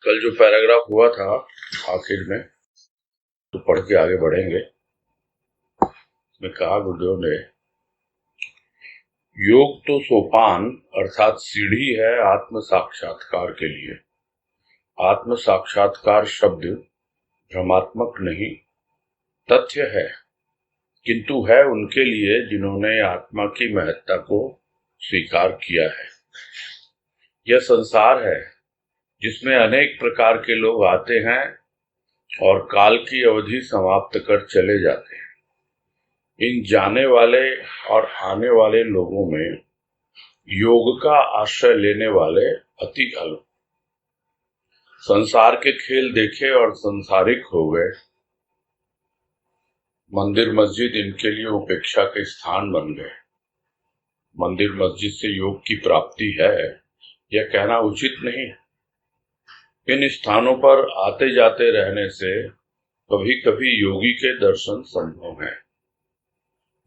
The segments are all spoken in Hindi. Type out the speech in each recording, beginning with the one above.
कल जो पैराग्राफ हुआ था आखिर में, तो पढ़ के आगे बढ़ेंगे। मैं कहा गुरुदेव ने, योग तो सोपान अर्थात सीढ़ी है आत्म साक्षात्कार के लिए। आत्म साक्षात्कार शब्द भ्रमात्मक नहीं, तथ्य है, किंतु है उनके लिए जिन्होंने आत्मा की महत्ता को स्वीकार किया है। यह संसार है जिसमें अनेक प्रकार के लोग आते हैं और काल की अवधि समाप्त कर चले जाते हैं। इन जाने वाले और आने वाले लोगों में योग का आश्रय लेने वाले अति अल्प। संसार के खेल देखे और संसारिक हो गए। मंदिर मस्जिद इनके लिए उपेक्षा के स्थान बन गए। मंदिर मस्जिद से योग की प्राप्ति है, यह कहना उचित नहीं। इन स्थानों पर आते जाते रहने से कभी कभी योगी के दर्शन संभव हैं,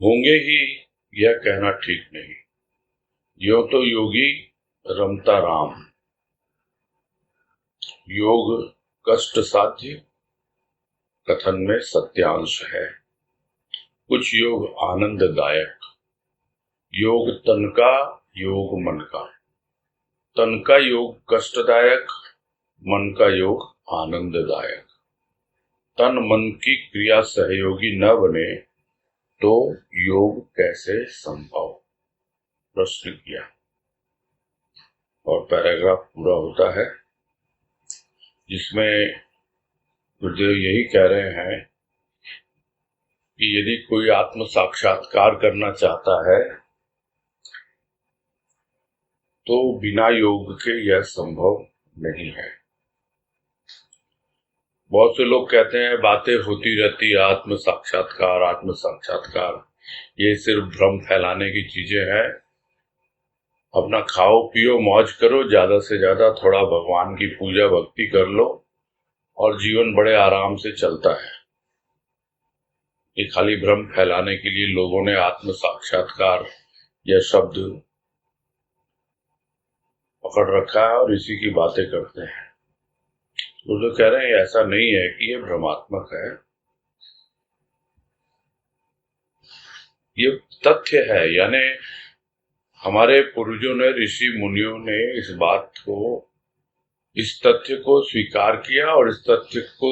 होंगे ही, यह कहना ठीक नहीं। यो तो योगी रमता राम। योग कष्ट साध्य कथन में सत्यांश है। कुछ योग आनंददायक। योग तन का, योग मन का। तन का योग कष्टदायक, मन का योग आनंददायक। तन मन की क्रिया सहयोगी न बने तो योग कैसे संभव? प्रश्न किया और पैराग्राफ पूरा होता है, जिसमें गुरुदेव यही कह रहे हैं कि यदि कोई आत्म साक्षात्कार करना चाहता है तो बिना योग के यह संभव नहीं है। बहुत से लोग कहते हैं बातें होती रहती, आत्म साक्षात्कार आत्म साक्षात्कार, ये सिर्फ भ्रम फैलाने की चीजें हैं। अपना खाओ पियो मौज करो, ज्यादा से ज्यादा थोड़ा भगवान की पूजा भक्ति कर लो और जीवन बड़े आराम से चलता है। ये खाली भ्रम फैलाने के लिए लोगों ने आत्म साक्षात्कार यह शब्द पकड़ रखा है और इसी की बातें करते हैं। वो जो कह रहे हैं ऐसा नहीं है कि ये भ्रमात्मक है, ये तथ्य है। यानी हमारे पूर्वजों ने, ऋषि मुनियों ने इस तथ्य को स्वीकार किया और इस तथ्य को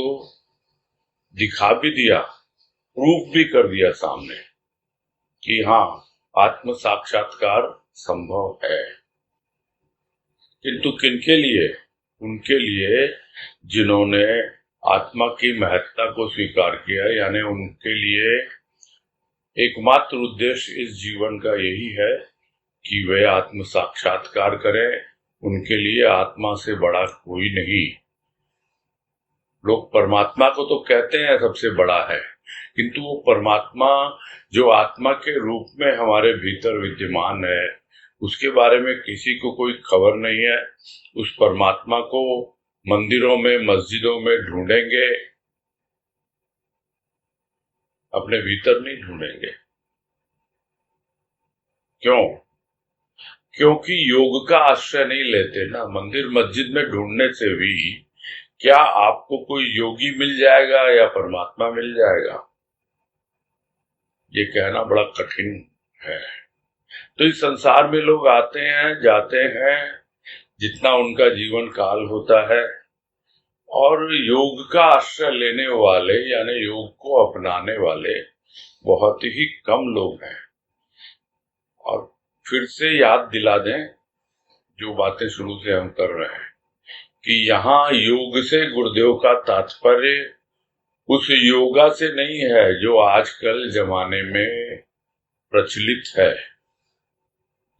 दिखा भी दिया, प्रूफ भी कर दिया सामने कि हाँ, आत्म साक्षात्कार संभव है। किंतु किनके लिए? उनके लिए जिन्होंने आत्मा की महत्ता को स्वीकार किया। यानी उनके लिए एकमात्र उद्देश्य इस जीवन का यही है कि वे आत्म साक्षात्कार करें। उनके लिए आत्मा से बड़ा कोई नहीं। लोग परमात्मा को तो कहते हैं सबसे बड़ा है, किंतु वो परमात्मा जो आत्मा के रूप में हमारे भीतर विद्यमान है, उसके बारे में किसी को कोई खबर नहीं है। उस परमात्मा को मंदिरों में मस्जिदों में ढूंढेंगे, अपने भीतर नहीं ढूंढेंगे। क्यों? क्योंकि योग का आश्रय नहीं लेते ना। मंदिर मस्जिद में ढूंढने से भी क्या आपको कोई योगी मिल जाएगा या परमात्मा मिल जाएगा? ये कहना बड़ा कठिन है। तो इस संसार में लोग आते हैं जाते हैं, जितना उनका जीवन काल होता है, और योग का आश्रय लेने वाले यानी योग को अपनाने वाले बहुत ही कम लोग हैं। और फिर से याद दिला दें जो बातें शुरू से हम कर रहे हैं कि यहाँ योग से गुरुदेव का तात्पर्य उस योगा से नहीं है जो आजकल जमाने में प्रचलित है,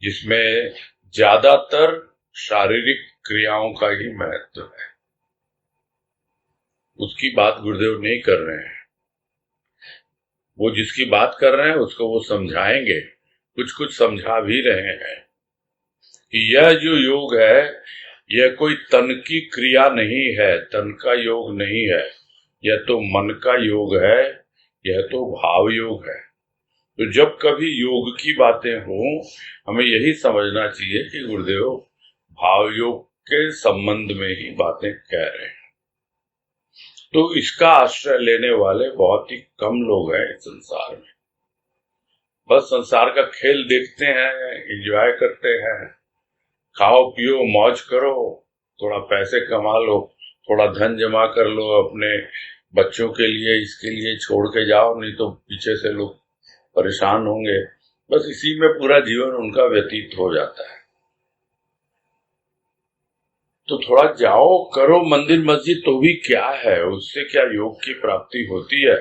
जिसमें ज्यादातर शारीरिक क्रियाओं का ही महत्व है। उसकी बात गुरुदेव नहीं कर रहे हैं। वो जिसकी बात कर रहे हैं उसको वो समझाएंगे, कुछ समझा भी रहे हैं कि यह जो योग है यह कोई तन की क्रिया नहीं है, तन का योग नहीं है, यह तो मन का योग है, यह तो भाव योग है। तो जब कभी योग की बातें हों, हमें यही समझना चाहिए कि गुरुदेव भाव योग के संबंध में ही बातें कह रहे हैं। तो इसका आश्रय लेने वाले बहुत ही कम लोग हैं इस संसार में। बस संसार का खेल देखते हैं, एंजॉय करते हैं, खाओ पियो मौज करो, थोड़ा पैसे कमा लो, थोड़ा धन जमा कर लो अपने बच्चों के लिए, इसके लिए छोड़ के जाओ, नहीं तो पीछे से लोग परेशान होंगे। बस इसी में पूरा जीवन उनका व्यतीत हो जाता है। तो थोड़ा जाओ करो मंदिर मस्जिद, तो भी क्या है, उससे क्या योग की प्राप्ति होती है?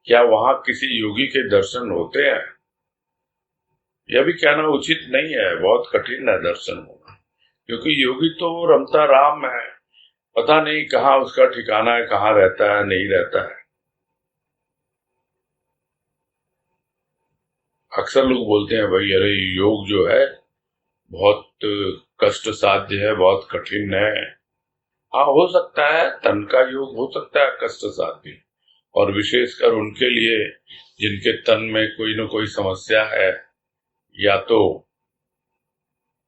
क्या वहां किसी योगी के दर्शन होते हैं? यह भी कहना उचित नहीं है, बहुत कठिन है दर्शन होना, क्योंकि योगी तो रमता राम है, पता नहीं कहाँ उसका ठिकाना है, कहाँ रहता है नहीं रहता है। अक्सर लोग बोलते हैं भाई अरे योग जो है बहुत कष्ट साध्य है, बहुत कठिन है। हाँ हो सकता है, तन का योग हो सकता है कष्ट साध्य, और विशेषकर उनके लिए जिनके तन में कोई न कोई समस्या है, या तो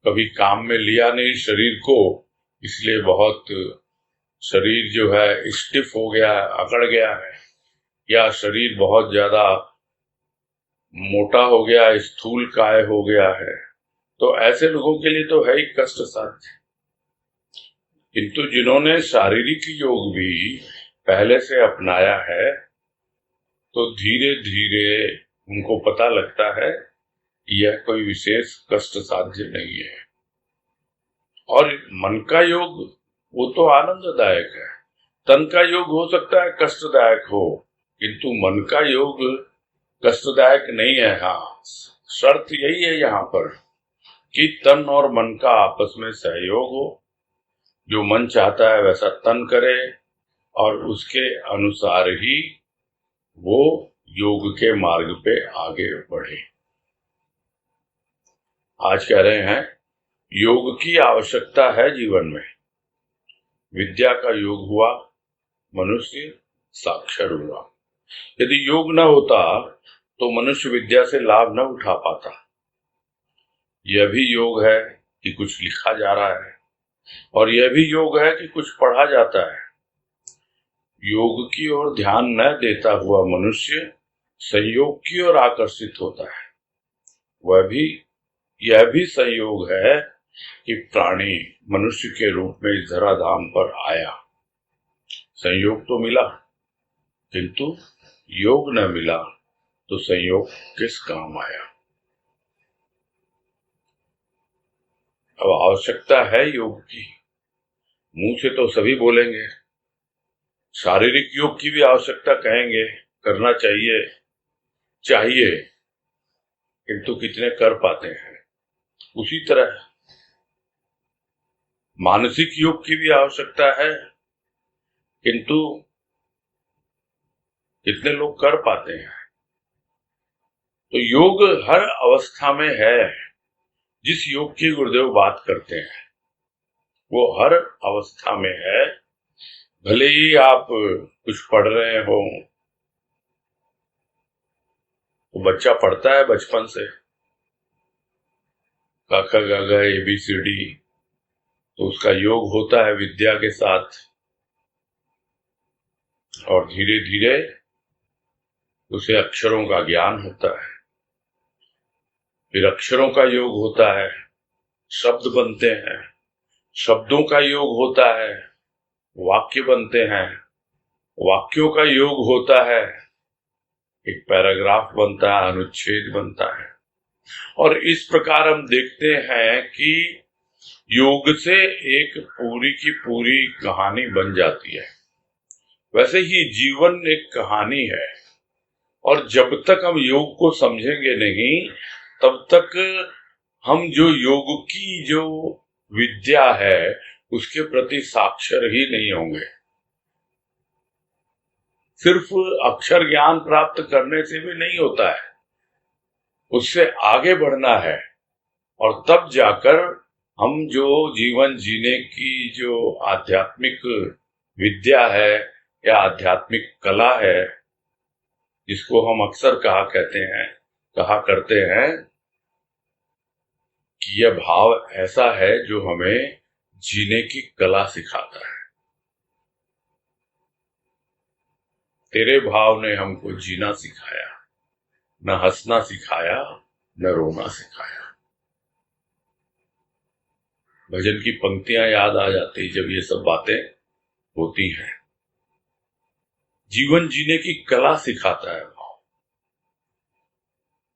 कभी काम में लिया नहीं शरीर को, इसलिए बहुत शरीर जो है स्टिफ हो गया है, अकड़ गया है, या शरीर बहुत ज्यादा मोटा हो गया, स्थूल काय हो गया है, तो ऐसे लोगों के लिए तो है ही कष्ट साध्य। किंतु जिन्होंने शारीरिक योग भी पहले से अपनाया है, तो धीरे धीरे उनको पता लगता है कि यह कोई विशेष कष्ट साध्य नहीं है। और मन का योग वो तो आनंददायक है। तन का योग हो सकता है कष्टदायक हो, किंतु मन का योग कष्टदायक नहीं है। हाँ, शर्त यही है यहाँ पर कि तन और मन का आपस में सहयोग हो, जो मन चाहता है वैसा तन करे, और उसके अनुसार ही वो योग के मार्ग पे आगे बढ़े। आज कह रहे हैं योग की आवश्यकता है जीवन में। विद्या का योग हुआ, मनुष्य साक्षर हुआ। यदि योग न होता तो मनुष्य विद्या से लाभ न उठा पाता। यह भी योग है कि कुछ लिखा जा रहा है, और यह भी योग है कि कुछ पढ़ा जाता है। योग की ओर ध्यान न देता हुआ मनुष्य संयोग की ओर आकर्षित होता है। यह भी संयोग है कि प्राणी मनुष्य के रूप में इस धराधाम पर आया। संयोग तो मिला, किंतु योग न मिला तो संयोग किस काम आया? अब आवश्यकता है योग की। मुंह से तो सभी बोलेंगे, शारीरिक योग की भी आवश्यकता कहेंगे, करना चाहिए, किंतु कितने कर पाते हैं? उसी तरह मानसिक योग की भी आवश्यकता है, किंतु कितने लोग कर पाते हैं? तो योग हर अवस्था में है। जिस योग की गुरुदेव बात करते हैं वो हर अवस्था में है। भले ही आप कुछ पढ़ रहे हो, तो बच्चा पढ़ता है बचपन से, क ख ग घ ABCD, तो उसका योग होता है विद्या के साथ, और धीरे धीरे उसे अक्षरों का ज्ञान होता है। फिर अक्षरों का योग होता है, शब्द बनते हैं, शब्दों का योग होता है, वाक्य बनते हैं, वाक्यों का योग होता है, एक पैराग्राफ बनता है, अनुच्छेद बनता है। और इस प्रकार हम देखते हैं कि योग से एक पूरी की पूरी कहानी बन जाती है। वैसे ही जीवन एक कहानी है, और जब तक हम योग को समझेंगे नहीं, तब तक हम जो योग की जो विद्या है उसके प्रति साक्षर ही नहीं होंगे। सिर्फ अक्षर ज्ञान प्राप्त करने से भी नहीं होता है, उससे आगे बढ़ना है, और तब जाकर हम जो जीवन जीने की जो आध्यात्मिक विद्या है या आध्यात्मिक कला है, जिसको हम अक्सर कहा करते हैं कि यह भाव ऐसा है जो हमें जीने की कला सिखाता है। तेरे भाव ने हमको जीना सिखाया, न हंसना सिखाया, न रोना सिखाया। भजन की पंक्तियां याद आ जाती जब ये सब बातें होती हैं। जीवन जीने की कला सिखाता है भाव।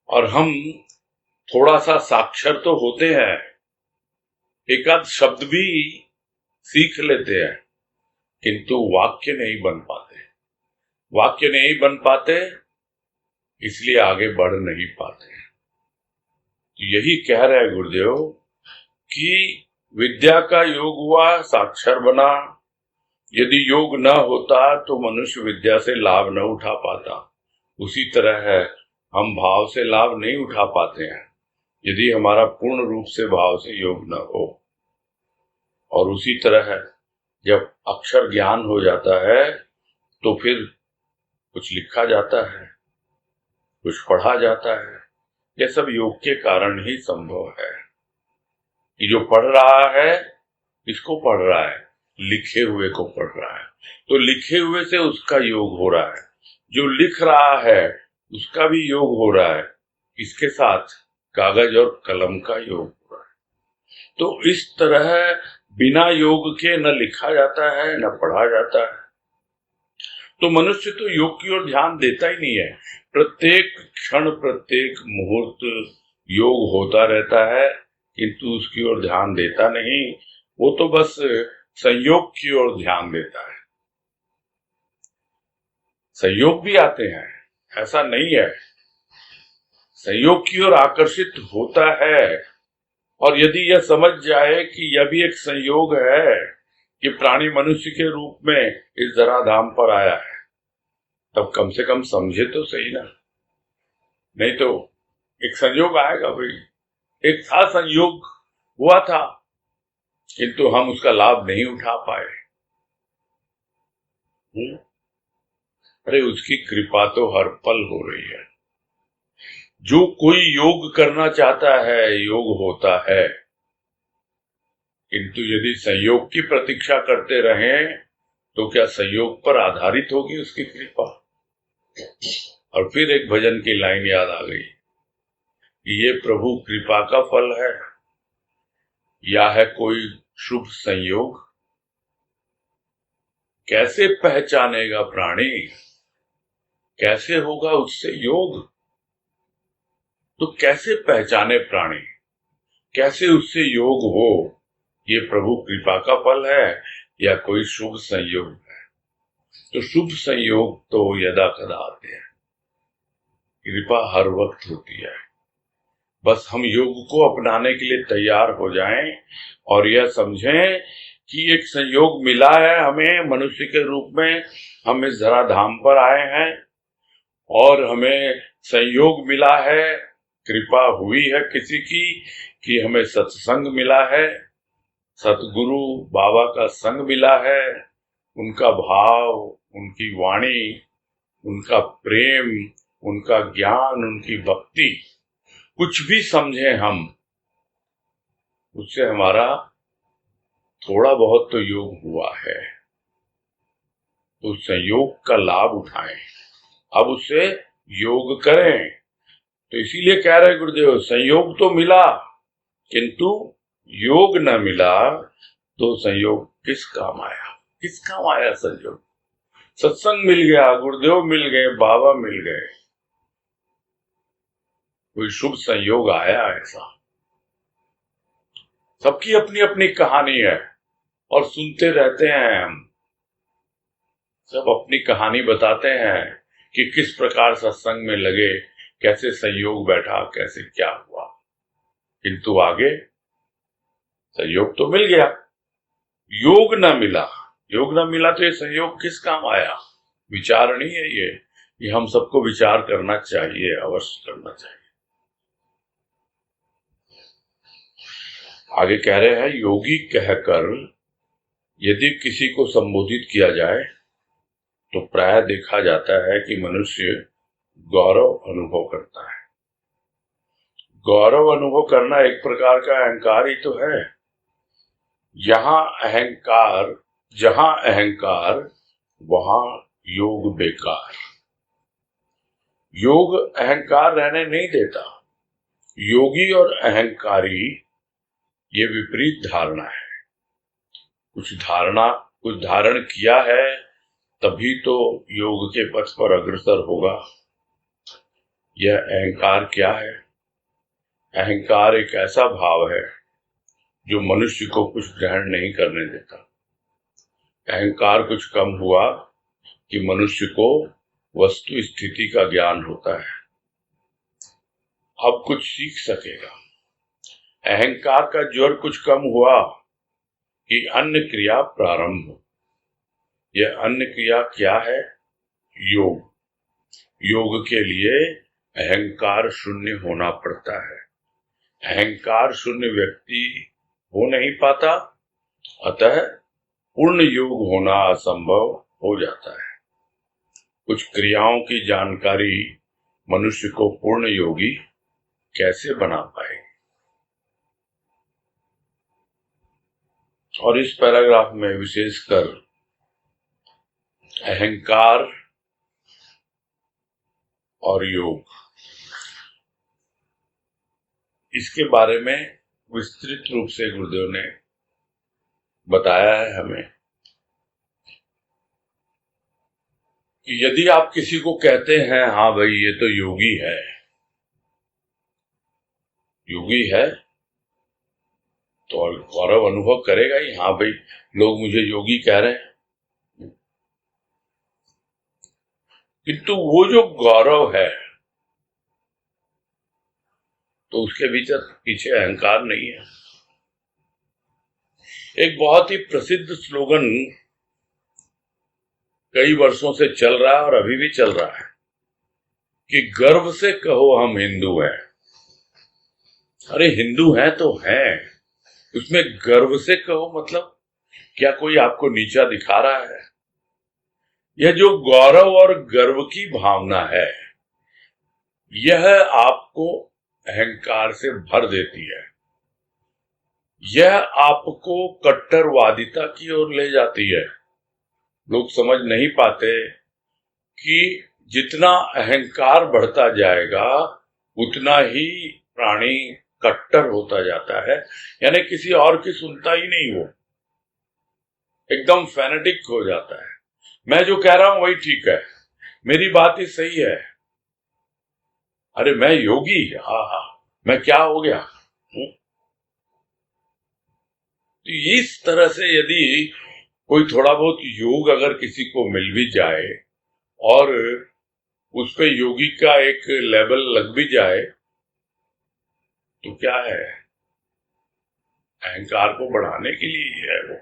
और हम थोड़ा सा साक्षर तो होते हैं, एक आध शब्द भी सीख लेते हैं, किंतु वाक्य नहीं बन पाते। वाक्य नहीं बन पाते इसलिए आगे बढ़ नहीं पाते। यही कह रहे गुरुदेव कि विद्या का योग हुआ, साक्षर बना। यदि योग न होता तो मनुष्य विद्या से लाभ न उठा पाता। उसी तरह है, हम भाव से लाभ नहीं उठा पाते हैं यदि हमारा पूर्ण रूप से भाव से योग न हो। और उसी तरह है, जब अक्षर ज्ञान हो जाता है तो फिर कुछ लिखा जाता है, कुछ पढ़ा जाता है। यह सब योग के कारण ही संभव है कि जो पढ़ रहा है, किसको पढ़ रहा है? लिखे हुए को पढ़ रहा है, तो लिखे हुए से उसका योग हो रहा है। जो लिख रहा है उसका भी योग हो रहा है। इसके साथ कागज और कलम का योग हो रहा है। तो इस तरह बिना योग के न लिखा जाता है न पढ़ा जाता है। तो मनुष्य तो योग की ओर ध्यान देता ही नहीं है। प्रत्येक क्षण प्रत्येक मुहूर्त योग होता रहता है, किंतु उसकी ओर ध्यान देता नहीं। वो तो बस संयोग की ओर ध्यान देता है। संयोग भी आते हैं, ऐसा नहीं है, संयोग की ओर आकर्षित होता है। और यदि यह समझ जाए कि यह भी एक संयोग है कि प्राणी मनुष्य के रूप में इस धराधाम पर आया है, तब कम से कम समझे तो सही ना। नहीं तो एक संयोग आएगा भाई, एक था संयोग हुआ था, किंतु हम उसका लाभ नहीं उठा पाए। अरे उसकी कृपा तो हर पल हो रही है। जो कोई योग करना चाहता है योग होता है, किंतु यदि संयोग की प्रतीक्षा करते रहें तो क्या संयोग पर आधारित होगी उसकी कृपा? और फिर एक भजन की लाइन याद आ गई कि ये प्रभु कृपा का फल है या है कोई शुभ संयोग। कैसे पहचानेगा प्राणी, कैसे होगा उससे योग? तो कैसे पहचाने प्राणी, कैसे उससे योग हो? ये प्रभु कृपा का फल है या कोई शुभ संयोग है? तो शुभ संयोग तो यदा कदा आते हैं, कृपा हर वक्त होती है। बस हम योग को अपनाने के लिए तैयार हो जाएं और यह समझें कि एक संयोग मिला है हमें मनुष्य के रूप में। हम इस धराधाम पर आए हैं और हमें संयोग मिला है, कृपा हुई है किसी की कि हमें सत्संग मिला है, सतगुरु बाबा का संग मिला है। उनका भाव, उनकी वाणी, उनका प्रेम, उनका ज्ञान, उनकी भक्ति, कुछ भी समझे हम, उससे हमारा थोड़ा बहुत तो योग हुआ है। तो संयोग का लाभ उठाएं, अब उससे योग करें। तो इसीलिए कह रहे गुरुदेव, संयोग तो मिला किंतु योग न मिला तो संयोग किस काम आया? किस काम आया संयोग? सत्संग मिल गया, गुरुदेव मिल गए, बाबा मिल गए, कोई शुभ संयोग आया ऐसा? सबकी अपनी अपनी कहानी है और सुनते रहते हैं हम, सब अपनी कहानी बताते हैं कि किस प्रकार सत्संग में लगे, कैसे संयोग बैठा, कैसे क्या हुआ। किंतु आगे संयोग तो मिल गया, योग न मिला। योग न मिला तो ये संयोग किस काम आया? विचारणी है ये हम सबको विचार करना चाहिए, अवश्य करना चाहिए। आगे कह रहे हैं, योगी कहकर यदि किसी को संबोधित किया जाए तो प्रायः देखा जाता है कि मनुष्य गौरव अनुभव करता है। गौरव अनुभव करना एक प्रकार का अहंकार ही तो है। जहां अहंकार वहां योग बेकार। योग अहंकार रहने नहीं देता। योगी और अहंकारी ये विपरीत धारणा है। कुछ धारण किया है तभी तो योग के पथ पर अग्रसर होगा। यह अहंकार क्या है? अहंकार एक ऐसा भाव है जो मनुष्य को कुछ ग्रहण नहीं करने देता। अहंकार कुछ कम हुआ कि मनुष्य को वस्तु स्थिति का ज्ञान होता है, अब कुछ सीख सकेगा। अहंकार का ज्वर कुछ कम हुआ कि अन्य क्रिया प्रारंभ हो। यह अन्य क्रिया क्या है? योग। योग के लिए अहंकार शून्य होना पड़ता है। अहंकार शून्य व्यक्ति हो नहीं पाता, अतः पूर्ण योग होना असंभव हो जाता है। कुछ क्रियाओं की जानकारी मनुष्य को पूर्ण योगी कैसे बना पाए? और इस पैराग्राफ में विशेषकर अहंकार और योग, इसके बारे में विस्तृत रूप से गुरुदेव ने बताया है हमें कि यदि आप किसी को कहते हैं हाँ भाई ये तो योगी है तो गौरव अनुभव करेगा ही, हाँ भाई लोग मुझे योगी कह रहे हैं। किंतु वो जो गौरव है तो उसके पीछे अहंकार नहीं है। एक बहुत ही प्रसिद्ध स्लोगन कई वर्षों से चल रहा है और अभी भी चल रहा है कि गर्व से कहो हम हिंदू हैं। अरे हिंदू हैं तो हैं, उसमें गर्व से कहो मतलब क्या कोई आपको नीचा दिखा रहा है? यह जो गौरव और गर्व की भावना है यह आपको अहंकार से भर देती है। यह आपको कट्टरवादिता की ओर ले जाती है। लोग समझ नहीं पाते कि जितना अहंकार बढ़ता जाएगा उतना ही प्राणी कट्टर होता जाता है, यानी किसी और की सुनता ही नहीं, वो एकदम फैनेटिक हो जाता है। मैं जो कह रहा हूं वही ठीक है, मेरी बात ही सही है। अरे मैं योगी, हाँ मैं क्या हो गया? तो इस तरह से यदि कोई थोड़ा बहुत योग अगर किसी को मिल भी जाए और उस पे योगी का एक लेवल लग भी जाए तो क्या है, अहंकार को बढ़ाने के लिए ही है वो।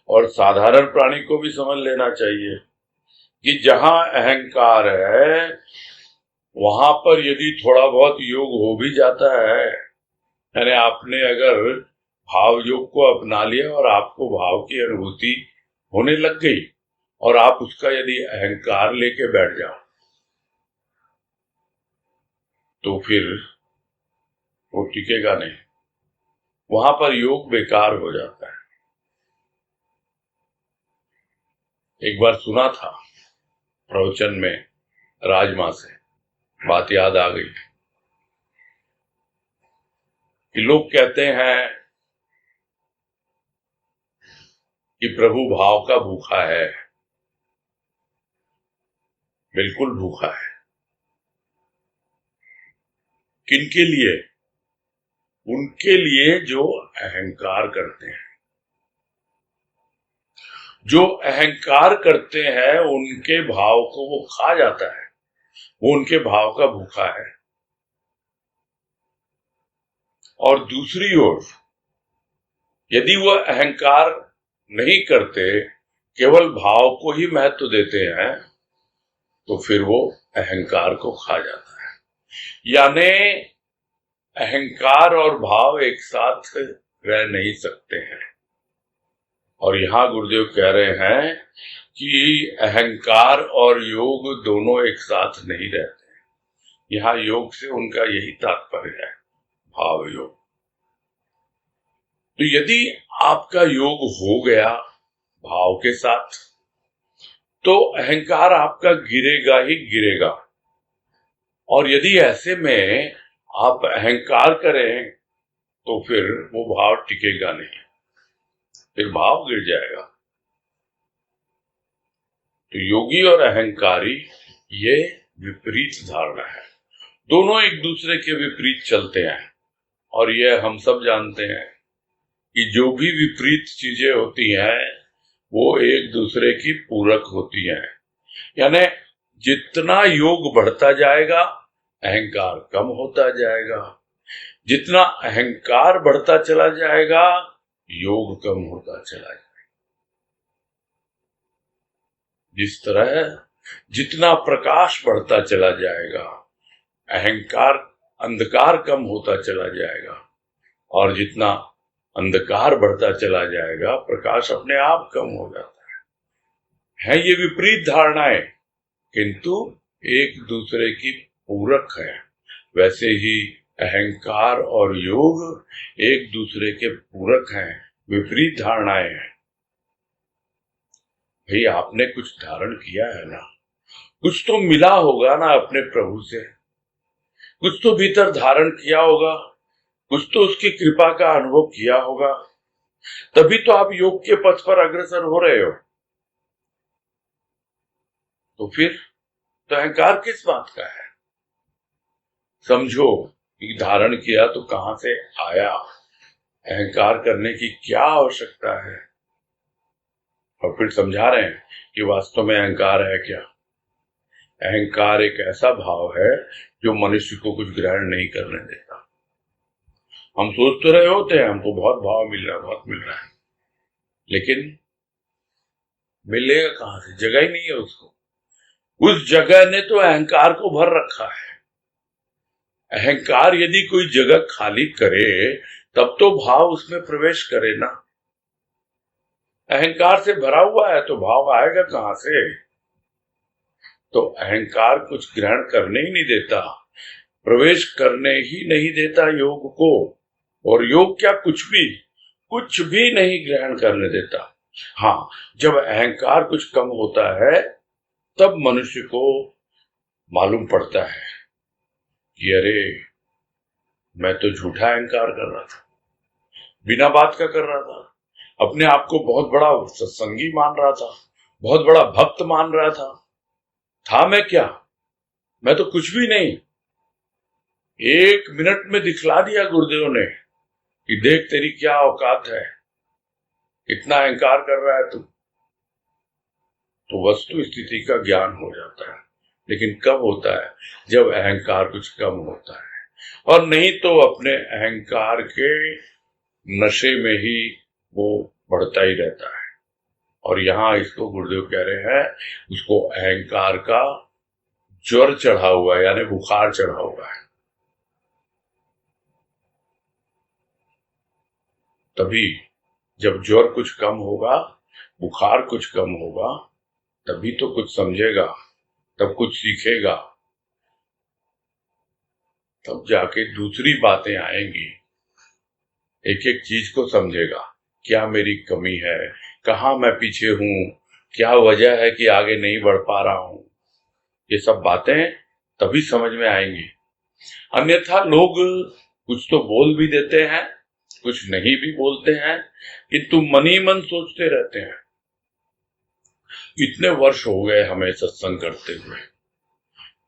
और साधारण प्राणी को भी समझ लेना चाहिए कि जहां अहंकार है वहां पर यदि थोड़ा बहुत योग हो भी जाता है, यानी आपने अगर भाव योग को अपना लिया और आपको भाव की अनुभूति होने लग गई और आप उसका यदि अहंकार लेके बैठ जाओ तो फिर वो टिकेगा नहीं, वहां पर योग बेकार हो जाता है। एक बार सुना था प्रवचन में राजमा से, बात याद आ गई कि लोग कहते हैं कि प्रभु भाव का भूखा है। बिल्कुल भूखा है। किनके लिए? उनके लिए जो अहंकार करते हैं। जो अहंकार करते हैं उनके भाव को वो खा जाता है, वो उनके भाव का भूखा है। और दूसरी ओर यदि वह अहंकार नहीं करते, केवल भाव को ही महत्व देते हैं, तो फिर वो अहंकार को खा जाता है। यानी अहंकार और भाव एक साथ रह नहीं सकते हैं। और यहां गुरुदेव कह रहे हैं कि अहंकार और योग दोनों एक साथ नहीं रहते। यहां योग से उनका यही तात्पर्य है, भाव योग। तो यदि आपका योग हो गया भाव के साथ, तो अहंकार आपका गिरेगा ही गिरेगा। और यदि ऐसे में आप अहंकार करें तो फिर वो भाव टिकेगा नहीं, फिर भाव गिर जाएगा। तो योगी और अहंकारी ये विपरीत धारणा है, दोनों एक दूसरे के विपरीत चलते हैं। और ये हम सब जानते हैं कि जो भी विपरीत चीजें होती हैं वो एक दूसरे की पूरक होती हैं। यानी जितना योग बढ़ता जाएगा अहंकार कम होता जाएगा, जितना अहंकार बढ़ता चला जाएगा योग कम होता चला जाएगा। जिस तरह जितना प्रकाश बढ़ता चला जाएगा अहंकार अंधकार कम होता चला जाएगा, और जितना अंधकार बढ़ता चला जाएगा प्रकाश अपने आप कम हो जाता है। ये विपरीत धारणाएं, किंतु एक दूसरे की पूरक है। वैसे ही अहंकार और योग एक दूसरे के पूरक हैं, विपरीत धारणाएं हैं। भाई आपने कुछ धारण किया है ना, कुछ तो मिला होगा ना अपने प्रभु से, कुछ तो भीतर धारण किया होगा, कुछ तो उसकी कृपा का अनुभव किया होगा, तभी तो आप योग के पथ पर अग्रसर हो रहे हो। तो फिर तो अहंकार किस बात का है? समझो कि धारण किया तो कहां से आया, अहंकार करने की क्या आवश्यकता है। और फिर समझा रहे हैं कि वास्तव में अहंकार है क्या। अहंकार एक ऐसा भाव है जो मनुष्य को कुछ ग्रहण नहीं करने देता। हम सोच तो रहे होते हैं हमको बहुत भाव मिल रहा है, बहुत मिल रहा है, लेकिन मिलेगा कहां से? जगह ही नहीं है उसको। उस जगह ने तो अहंकार को भर रखा है। अहंकार यदि कोई जगह खाली करे तब तो भाव उसमें प्रवेश करे ना। अहंकार से भरा हुआ है तो भाव आएगा कहां से? तो अहंकार कुछ ग्रहण करने ही नहीं देता, प्रवेश करने ही नहीं देता योग को। और योग क्या, कुछ भी नहीं ग्रहण करने देता। हाँ, जब अहंकार कुछ कम होता है तब मनुष्य को मालूम पड़ता है कि अरे मैं तो झूठा अहंकार कर रहा था, बिना बात का कर रहा था, अपने आप को बहुत बड़ा सत्संगी मान रहा था, बहुत बड़ा भक्त मान रहा था मैं क्या? मैं तो कुछ भी नहीं। 1 मिनट में दिखला दिया गुरुदेव ने कि देख तेरी क्या औकात है, इतना अहंकार कर रहा है तू। तो वस्तु स्थिति का ज्ञान हो जाता है, लेकिन कब होता है? जब अहंकार कुछ कम होता है, और नहीं तो अपने अहंकार के नशे में ही वो बढ़ता ही रहता है। और यहां इसको गुरुदेव कह रहे हैं, उसको अहंकार का ज्वर चढ़ा हुआ है, यानी बुखार चढ़ा हुआ है। तभी जब ज्वर कुछ कम होगा, बुखार कुछ कम होगा, तभी तो कुछ समझेगा, तब कुछ सीखेगा, तब जाके दूसरी बातें आएंगी। एक एक चीज को समझेगा, क्या मेरी कमी है, कहाँ मैं पीछे हूं, क्या वजह है कि आगे नहीं बढ़ पा रहा हूं। ये सब बातें तभी समझ में आएंगी। अन्यथा लोग कुछ तो बोल भी देते हैं, कुछ नहीं भी बोलते हैं, किंतु मन ही मन सोचते रहते हैं। इतने वर्ष हो गए हमें सत्संग करते हुए,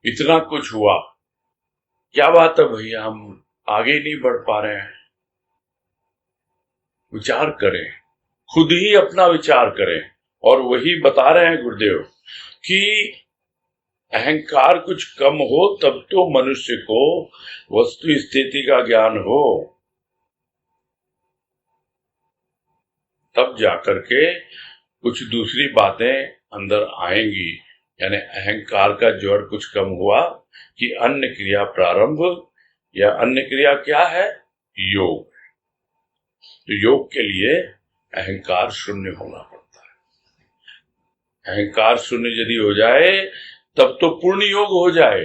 इतना कुछ हुआ, क्या बात है भैया हम आगे नहीं बढ़ पा रहे हैं। विचार करें, खुद ही अपना विचार करें। और वही बता रहे हैं गुरुदेव कि अहंकार कुछ कम हो तब तो मनुष्य को वस्तु स्थिति का ज्ञान हो, तब जाकर के कुछ दूसरी बातें अंदर आएंगी। यानी अहंकार का ज्वर कुछ कम हुआ कि अन्य क्रिया प्रारंभ, या अन्य क्रिया क्या है? योग। तो योग के लिए अहंकार शून्य होना पड़ता है। अहंकार शून्य यदि हो जाए तब तो पूर्ण योग हो जाए,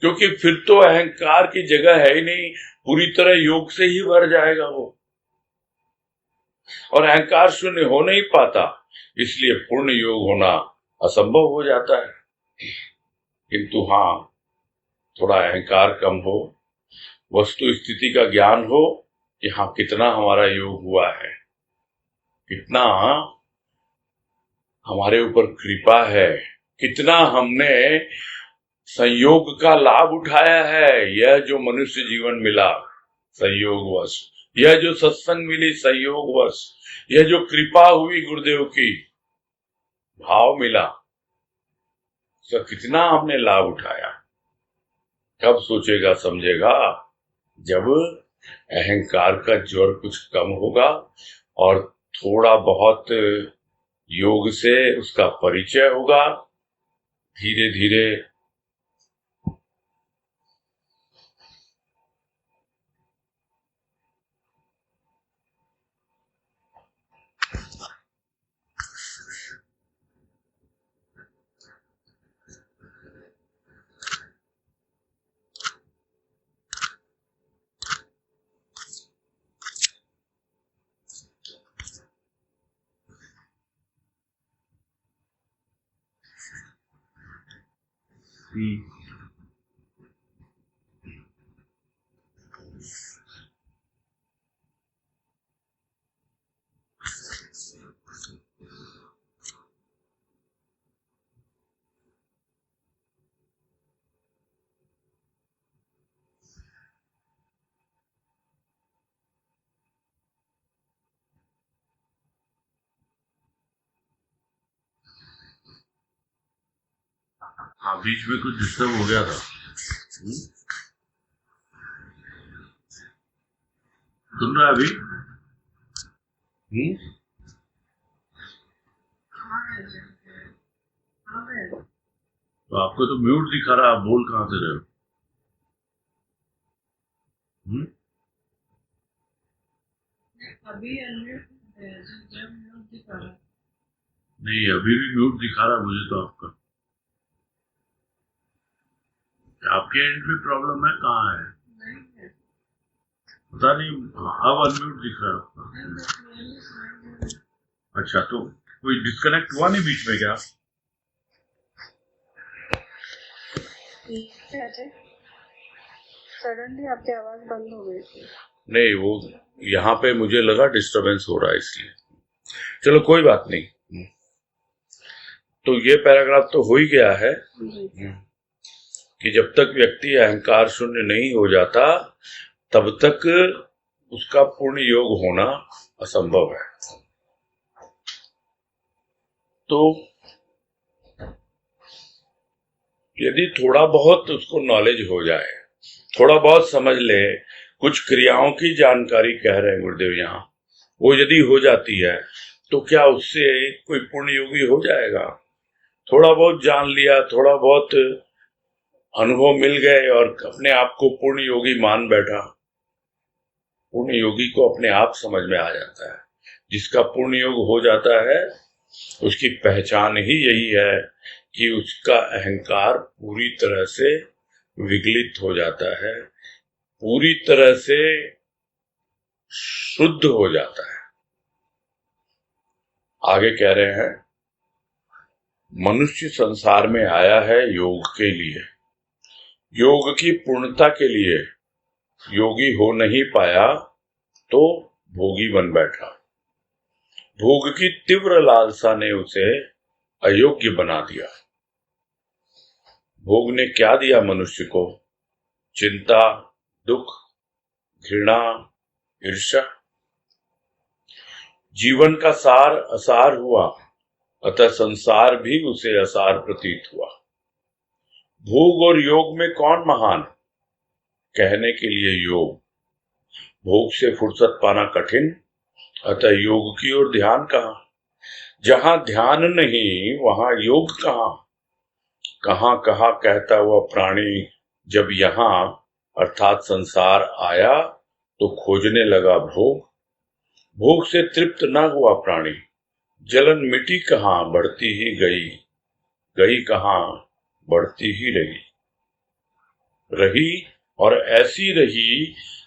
क्योंकि फिर तो अहंकार की जगह है ही नहीं, पूरी तरह योग से ही भर जाएगा वो। और अहंकार शून्य हो नहीं पाता, इसलिए पूर्ण योग होना असंभव हो जाता है। किंतु हाँ, थोड़ा अहंकार कम हो, वस्तु स्थिति का ज्ञान हो कि हाँ कितना हमारा योग हुआ है, कितना हमारे ऊपर कृपा है, कितना हमने संयोग का लाभ उठाया है। यह जो मनुष्य जीवन मिला संयोगवश, यह जो सत्संग मिली संयोगवश, यह जो कृपा हुई गुरुदेव की, भाव मिला, उसका कितना हमने लाभ उठाया। कब सोचेगा समझेगा, जब अहंकार का ज्वर कुछ कम होगा और थोड़ा बहुत योग से उसका परिचय होगा। धीरे धीरे हाँ, बीच में कुछ डिस्टर्ब हो गया था। सुन रहा है अभी? तो आपको तो म्यूट दिखा रहा, आप बोल कहाँ से रहे हो? अभी म्यूट दिखा रहा नहीं, अभी भी म्यूट दिखा रहा मुझे तो आपका। आपके एंड में प्रॉब्लम है, कहाँ है? नहीं, पता नहीं, अब अनम्यूट दिख रहा है आपका। अच्छा, तो कोई डिस्कनेक्ट हुआ नहीं बीच में क्या? सडनली आपकी आवाज बंद हो गई थी। नहीं, वो यहाँ पे मुझे लगा डिस्टरबेंस हो रहा है इसलिए। चलो कोई बात नहीं। तो ये पैराग्राफ तो हो ही गया है कि जब तक व्यक्ति अहंकार शून्य नहीं हो जाता तब तक उसका पूर्ण योग होना असंभव है। तो यदि थोड़ा बहुत उसको नॉलेज हो जाए, थोड़ा बहुत समझ ले, कुछ क्रियाओं की जानकारी कह रहे हैं गुरुदेव यहाँ, वो यदि हो जाती है तो क्या उससे कोई पूर्ण योगी हो जाएगा? थोड़ा बहुत जान लिया, थोड़ा बहुत अनुभव मिल गए और अपने आप को पूर्ण योगी मान बैठा। पूर्ण योगी को अपने आप समझ में आ जाता है। जिसका पूर्ण योग हो जाता है उसकी पहचान ही यही है कि उसका अहंकार पूरी तरह से विगलित हो जाता है, पूरी तरह से शुद्ध हो जाता है। आगे कह रहे हैं, मनुष्य संसार में आया है योग के लिए, योग की पूर्णता के लिए। योगी हो नहीं पाया तो भोगी बन बैठा। भोग की तीव्र लालसा ने उसे अयोग्य बना दिया। भोग ने क्या दिया मनुष्य को? चिंता, दुख, घृणा, ईर्ष्या। जीवन का सार असार हुआ, अतः संसार भी उसे असार प्रतीत हुआ। भोग और योग में कौन महान? कहने के लिए योग। भोग से फुर्सत पाना कठिन, अतः योग की ओर ध्यान कहाँ? जहां ध्यान नहीं वहां योग कहाँ? कहाँ कहाँ कहता हुआ प्राणी जब यहाँ अर्थात संसार आया तो खोजने लगा भोग। भोग से तृप्त न हुआ प्राणी, जलन मिटी कहाँ बढ़ती ही गई, गई कहाँ बढ़ती ही रही। रही और ऐसी रही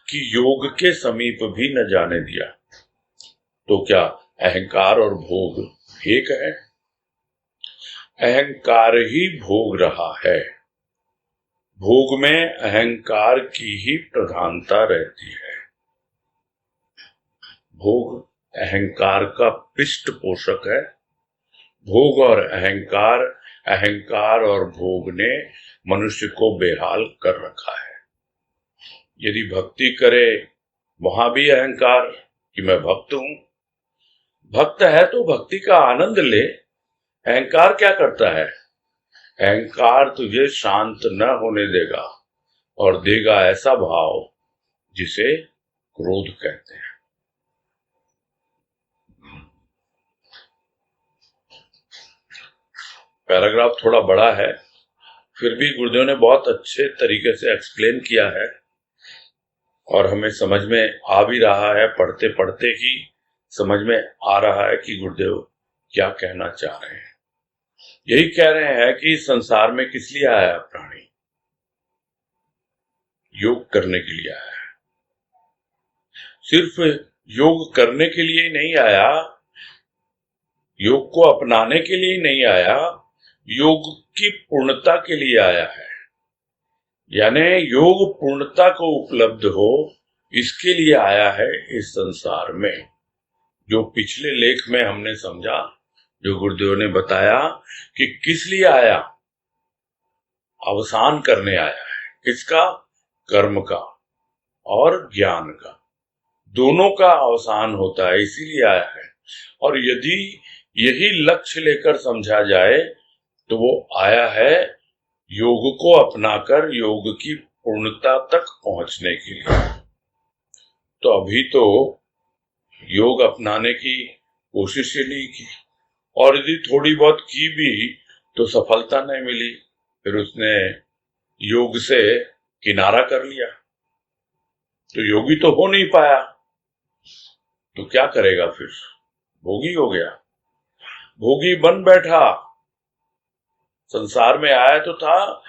कि योग के समीप भी न जाने दिया। तो क्या अहंकार और भोग एक है? अहंकार ही भोग रहा है। भोग में अहंकार की ही प्रधानता रहती है। भोग अहंकार का पृष्ठपोषक है। भोग और अहंकार, अहंकार और भोग ने मनुष्य को बेहाल कर रखा है। यदि भक्ति करे वहां भी अहंकार कि मैं भक्त हूं। भक्त है तो भक्ति का आनंद ले। अहंकार क्या करता है? अहंकार तुझे शांत न होने देगा और देगा ऐसा भाव जिसे क्रोध कहते हैं। पैराग्राफ थोड़ा बड़ा है, फिर भी गुरुदेव ने बहुत अच्छे तरीके से एक्सप्लेन किया है और हमें समझ में आ भी रहा है। पढ़ते पढ़ते ही समझ में आ रहा है कि गुरुदेव क्या कहना चाह रहे हैं। यही कह रहे हैं कि संसार में किस लिए आया प्राणी? योग करने के लिए आया है। सिर्फ योग करने के लिए ही नहीं आया, योग को अपनाने के लिए ही नहीं आया, योग की पूर्णता के लिए आया है। यानी योग पूर्णता को उपलब्ध हो, इसके लिए आया है इस संसार में। जो पिछले लेख में हमने समझा, जो गुरुदेव ने बताया कि किस लिए आया, अवसान करने आया है। किसका? कर्म का और ज्ञान का, दोनों का अवसान होता है, इसीलिए आया है। और यदि यही लक्ष्य लेकर समझा जाए तो वो आया है योग को अपनाकर योग की पूर्णता तक पहुंचने के लिए। तो अभी तो योग अपनाने की कोशिश ही नहीं की, और यदि थोड़ी बहुत की भी तो सफलता नहीं मिली। फिर उसने योग से किनारा कर लिया, तो योगी तो हो नहीं पाया, तो क्या करेगा फिर? भोगी हो गया, भोगी बन बैठा। संसार में आया तो था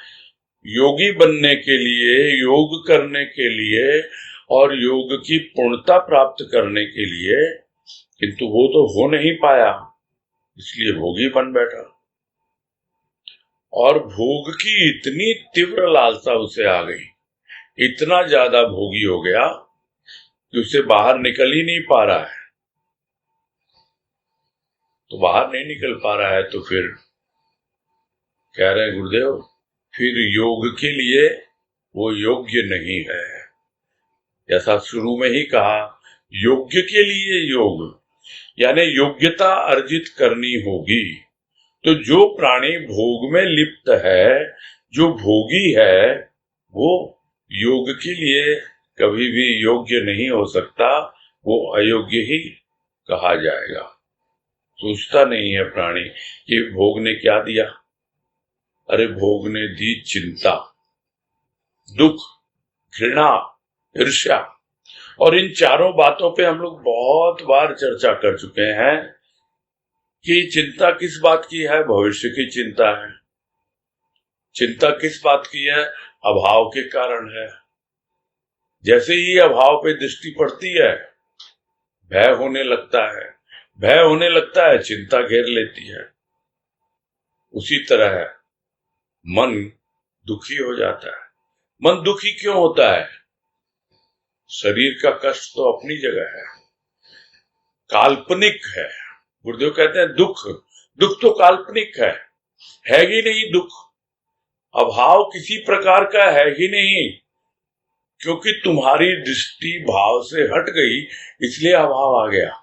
योगी बनने के लिए, योग करने के लिए और योग की पूर्णता प्राप्त करने के लिए, किंतु वो तो हो नहीं पाया, इसलिए भोगी बन बैठा। और भोग की इतनी तीव्र लालसा उसे आ गई, इतना ज्यादा भोगी हो गया कि उसे बाहर निकल ही नहीं पा रहा है। तो बाहर नहीं निकल पा रहा है तो फिर कह रहे हैं गुरुदेव, फिर योग के लिए वो योग्य नहीं है। जैसा शुरू में ही कहा, योग्य के लिए योग, यानी योग्यता अर्जित करनी होगी। तो जो प्राणी भोग में लिप्त है, जो भोगी है, वो योग के लिए कभी भी योग्य नहीं हो सकता, वो अयोग्य ही कहा जाएगा। सोचता नहीं है प्राणी कि भोग ने क्या दिया। अरे भोग ने दी चिंता, दुख, घृणा, ईर्ष्या। और इन चारों बातों पे हम लोग बहुत बार चर्चा कर चुके हैं कि चिंता किस बात की है? भविष्य की चिंता है। चिंता किस बात की है? अभाव के कारण है। जैसे ही अभाव पे दृष्टि पड़ती है, भय होने लगता है, भय होने लगता है, चिंता घेर लेती है। उसी तरह मन दुखी हो जाता है। मन दुखी क्यों होता है? शरीर का कष्ट तो अपनी जगह है, काल्पनिक है। गुरुदेव कहते हैं दुख, दुख तो काल्पनिक है ही नहीं दुख। अभाव किसी प्रकार का है ही नहीं, क्योंकि तुम्हारी दृष्टि भाव से हट गई, इसलिए अभाव आ गया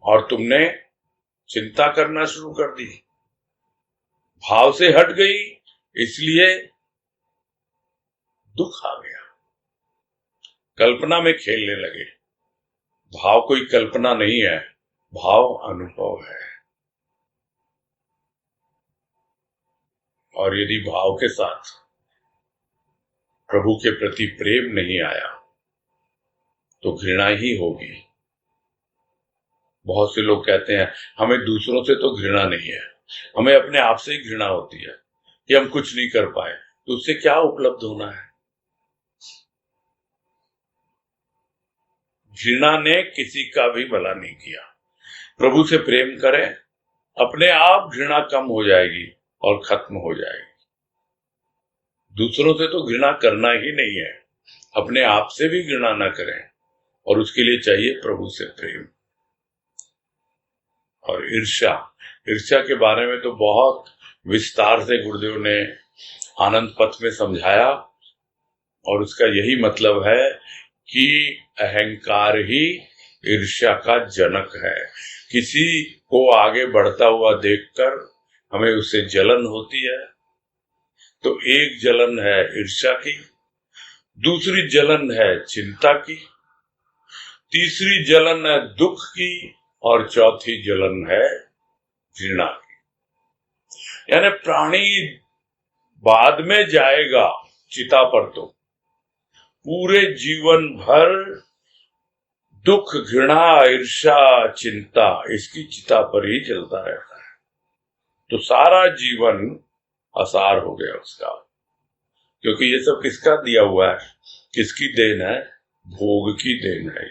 और तुमने चिंता करना शुरू कर दी। भाव से हट गई, इसलिए दुख आ गया। कल्पना में खेलने लगे। भाव कोई कल्पना नहीं है, भाव अनुभव है। और यदि भाव के साथ प्रभु के प्रति प्रेम नहीं आया तो घृणा ही होगी। बहुत से लोग कहते हैं हमें दूसरों से तो घृणा नहीं है, हमें अपने आप से ही घृणा होती है कि हम कुछ नहीं कर पाए। तो उससे क्या उपलब्ध होना है? घृणा ने किसी का भी भला नहीं किया। प्रभु से प्रेम करें, अपने आप घृणा कम हो जाएगी और खत्म हो जाएगी। दूसरों से तो घृणा करना ही नहीं है, अपने आप से भी घृणा ना करें, और उसके लिए चाहिए प्रभु से प्रेम। और ईर्ष्या के बारे में तो बहुत विस्तार से गुरुदेव ने आनंद पथ में समझाया, और उसका यही मतलब है कि अहंकार ही ईर्ष्या का जनक है। किसी को आगे बढ़ता हुआ देखकर हमें उससे जलन होती है, तो एक जलन है ईर्ष्या की, दूसरी जलन है चिंता की, तीसरी जलन है दुख की, और चौथी जलन है घृणा की। यानी प्राणी बाद में जाएगा चिता पर, तो पूरे जीवन भर दुख, घृणा, ईर्ष्या, चिंता इसकी चिता पर ही चलता रहता है। तो सारा जीवन असार हो गया उसका, क्योंकि ये सब किसका दिया हुआ है, किसकी देन है? भोग की देन है।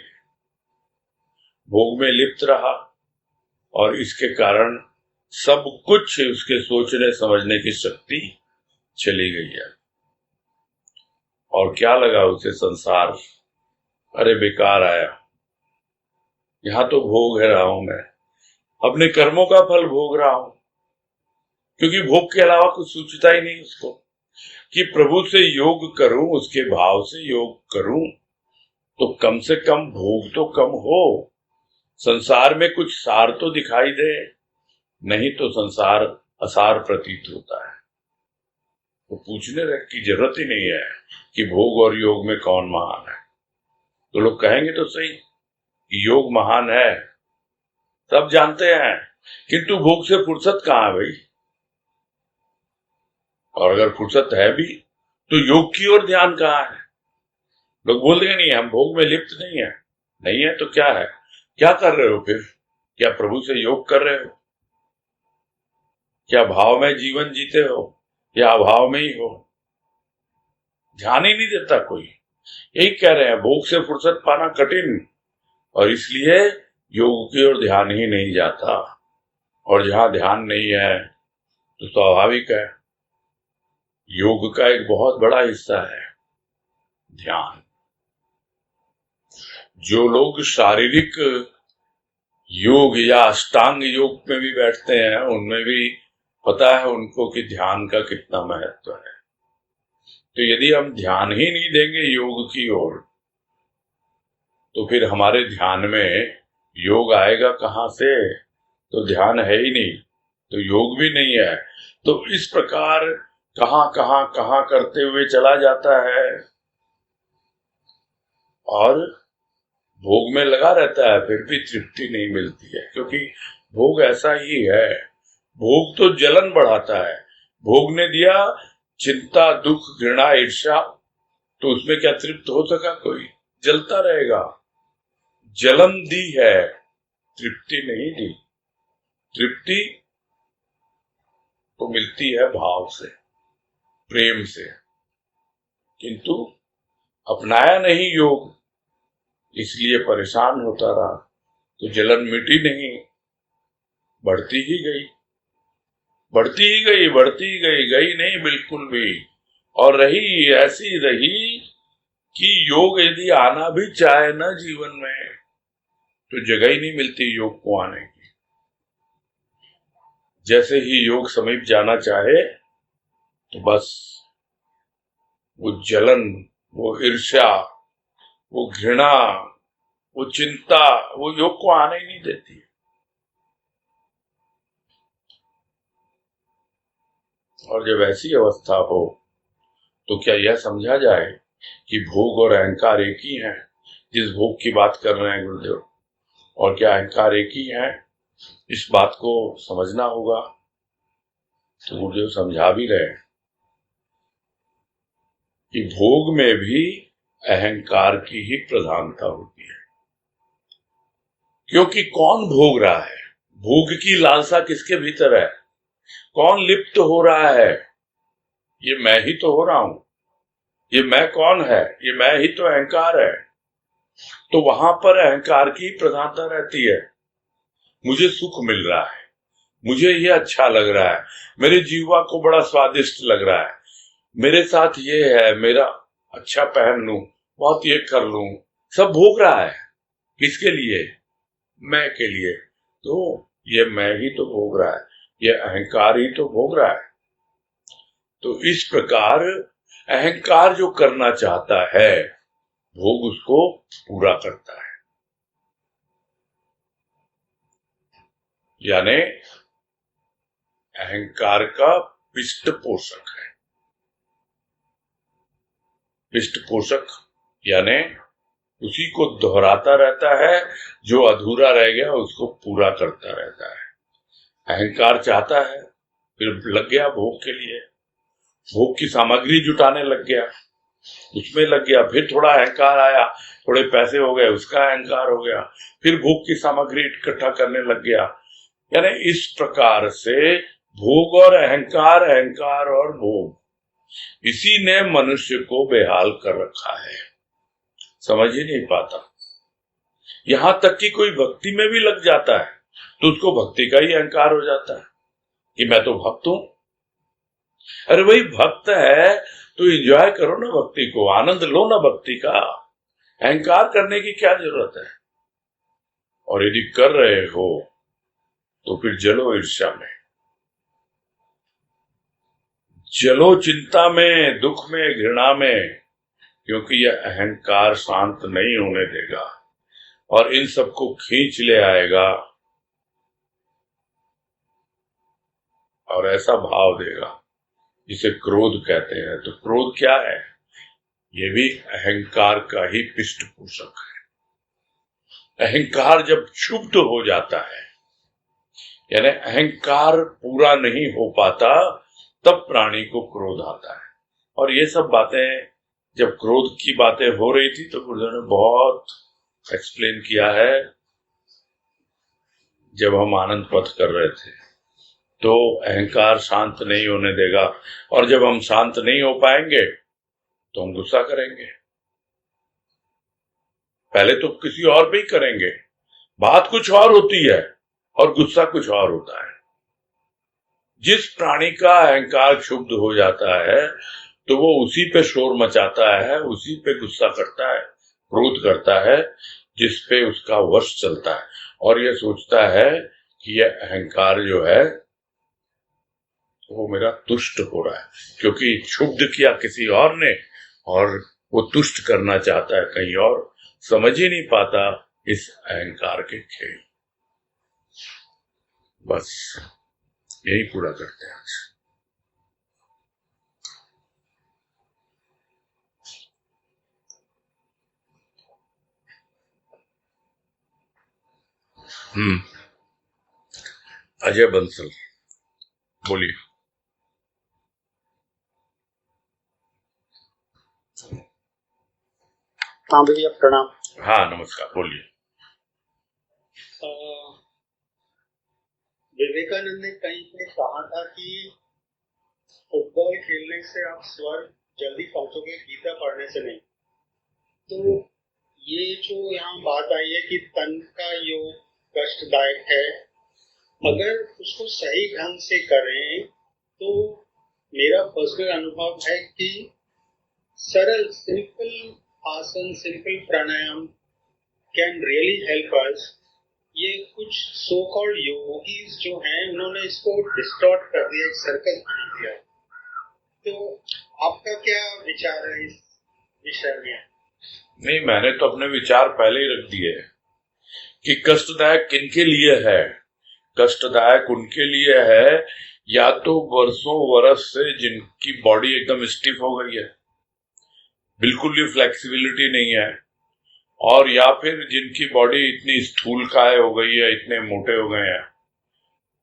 भोग में लिप्त रहा, और इसके कारण सब कुछ उसके सोचने समझने की शक्ति चली गई है। और क्या लगा उसे संसार, अरे बेकार आया, यहां तो भोग है रहा हूं मैं, अपने कर्मों का फल भोग रहा हूं, क्योंकि भोग के अलावा कुछ सूझता ही नहीं उसको कि प्रभु से योग करूं, उसके भाव से योग करूं, तो कम से कम भोग तो कम हो, संसार में कुछ सार तो दिखाई दे, नहीं तो संसार असार प्रतीत होता है। तो पूछने की जरूरत ही नहीं है कि भोग और योग में कौन महान है। तो लोग कहेंगे तो सही कि योग महान है, सब जानते हैं, किंतु भोग से फुर्सत कहाँ है भाई? और अगर फुर्सत है भी तो योग की ओर ध्यान कहाँ है? लोग बोल देंगे नहीं, हम भोग में लिप्त नहीं है। नहीं है तो क्या है? क्या कर रहे हो फिर? क्या प्रभु से योग कर रहे हो? क्या भाव में जीवन जीते हो या अभाव में ही हो? ध्यान ही नहीं देता कोई। यही कह रहे हैं, भोग से फुर्सत पाना कठिन, और इसलिए योग की ओर ध्यान ही नहीं जाता। और जहां ध्यान नहीं है तो स्वाभाविक है, योग का एक बहुत बड़ा हिस्सा है ध्यान। जो लोग शारीरिक योग या अष्टांग योग में भी बैठते हैं, उनमें भी पता है उनको कि ध्यान का कितना महत्व है। तो यदि हम ध्यान ही नहीं देंगे योग की ओर, तो फिर हमारे ध्यान में योग आएगा कहां से? तो ध्यान है ही नहीं तो योग भी नहीं है। तो इस प्रकार कहां करते हुए चला जाता है, और भोग में लगा रहता है, फिर भी तृप्ति नहीं मिलती है। क्योंकि भोग ऐसा ही है, भोग तो जलन बढ़ाता है। भोग ने दिया चिंता, दुख, घृणा, ईर्ष्या, तो उसमें क्या तृप्त हो सका कोई? जलता रहेगा। जलन दी है, तृप्ति नहीं दी। तृप्ति तो मिलती है भाव से, प्रेम से, किंतु अपनाया नहीं योग, इसलिए परेशान होता रहा। तो जलन मिटी नहीं, बढ़ती ही गई, बढ़ती ही गई, बढ़ती ही गई, गई नहीं बिल्कुल भी, और रही ऐसी रही कि योग यदि आना भी चाहे ना जीवन में, तो जगह ही नहीं मिलती योग को आने की। जैसे ही योग समीप जाना चाहे तो बस वो जलन, वो ईर्ष्या, वो घृणा, वो चिंता, वो योग को आने ही नहीं देती। और जब ऐसी अवस्था हो तो क्या यह समझा जाए कि भोग और अहंकार एक ही हैं? जिस भोग की बात कर रहे हैं गुरुदेव, और क्या अहंकार एक ही है? इस बात को समझना होगा। तो गुरुदेव समझा भी रहे हैं कि भोग में भी अहंकार की ही प्रधानता होती है। क्योंकि कौन भोग रहा है? भोग की लालसा किसके भीतर है? कौन लिप्त हो रहा है? ये मैं ही तो हो रहा हूं। ये मैं कौन है? ये मैं ही तो अहंकार है। तो वहां पर अहंकार की प्रधानता रहती है। मुझे सुख मिल रहा है, मुझे ये अच्छा लग रहा है, मेरे जीवा को बड़ा स्वादिष्ट लग रहा है, मेरे साथ ये है, मेरा अच्छा पहन लूं, बहुत ये कर लूं, सब भोग रहा है। किसके लिए? मैं के लिए। तो ये मैं ही तो भोग रहा है, ये अहंकार ही तो भोग रहा है। तो इस प्रकार अहंकार जो करना चाहता है, भोग उसको पूरा करता है। यानी अहंकार का पृष्ठ पोषक है। पृष्ठ पोषक यानी उसी को दोहराता रहता है, जो अधूरा रह गया उसको पूरा करता रहता है। अहंकार चाहता है, फिर लग गया भोग के लिए, भोग की सामग्री जुटाने लग गया, उसमें लग गया, फिर थोड़ा अहंकार आया, थोड़े पैसे हो गए, उसका अहंकार हो गया, फिर भोग की सामग्री इकट्ठा करने लग गया। यानी इस प्रकार से भोग और अहंकार, अहंकार और भोग, इसी ने मनुष्य को बेहाल कर रखा है। समझ ही नहीं पाता। यहां तक कि कोई भक्ति में भी लग जाता है तो उसको भक्ति का ही अहंकार हो जाता है कि मैं तो भक्त हूं। अरे भाई, भक्त है तो एंजॉय करो ना भक्ति को, आनंद लो ना भक्ति का। अहंकार करने की क्या जरूरत है? और यदि कर रहे हो तो फिर जलो ईर्ष्या में, जलो चिंता में, दुख में, घृणा में, क्योंकि यह अहंकार शांत नहीं होने देगा और इन सबको खींच ले आएगा और ऐसा भाव देगा जिसे क्रोध कहते हैं। तो क्रोध क्या है? ये भी अहंकार का ही पृष्ठपोषक है। अहंकार जब क्षुब्ध हो जाता है, यानी अहंकार पूरा नहीं हो पाता, तब प्राणी को क्रोध आता है। और ये सब बातें, जब क्रोध की बातें हो रही थी तो गुरुदेव ने बहुत एक्सप्लेन किया है। जब हम आनंद पथ कर रहे थे तो अहंकार शांत नहीं होने देगा, और जब हम शांत नहीं हो पाएंगे तो हम गुस्सा करेंगे। पहले तो किसी और पे ही करेंगे, बात कुछ और होती है और गुस्सा कुछ और होता है। जिस प्राणी का अहंकार क्षुब्ध हो जाता है तो वो उसी पे शोर मचाता है, उसी पे गुस्सा करता है, क्रोध करता है, जिस पे उसका वश चलता है और यह सोचता है कि यह अहंकार जो है वो मेरा तुष्ट हो रहा है, क्योंकि क्षुब्ध किया किसी और ने और वो तुष्ट करना चाहता है कहीं और। समझ ही नहीं पाता इस अहंकार के खेल। बस यही पूरा करते हैं आज। अजय बंसल, बोलिए। हाँ भैया, प्रणाम। हाँ नमस्कार, बोलिए। विवेकानंद ने कहीं पे कहा था कि फुटबॉल खेलने से आप स्वर्ग जल्दी पहुंचोगे, गीता पढ़ने से नहीं। तो ये जो यहाँ बात आई है कि तन का योग कष्टदायक है, अगर उसको सही ढंग से करें तो मेरा पर्सनल अनुभव है कि सरल सिंपल आसन, simple pranayama can really help us. ये कुछ सो कॉल्ड योगीज जो हैं, उन्होंने इसको डिस्टॉर्ट कर दिया, एक सर्कस बना दिया। तो आपका क्या विचार है इस विषय में? नहीं, मैंने तो अपने विचार पहले ही रख दिए कि कष्टदायक किनके लिए है। कष्टदायक उनके लिए है या तो वर्षों वर्ष से जिनकी बॉडी एकदम स्टिफ हो गई है, बिल्कुल भी फ्लेक्सिबिलिटी नहीं है, और या फिर जिनकी बॉडी इतनी स्थूलकाय हो गई है, इतने मोटे हो गए हैं,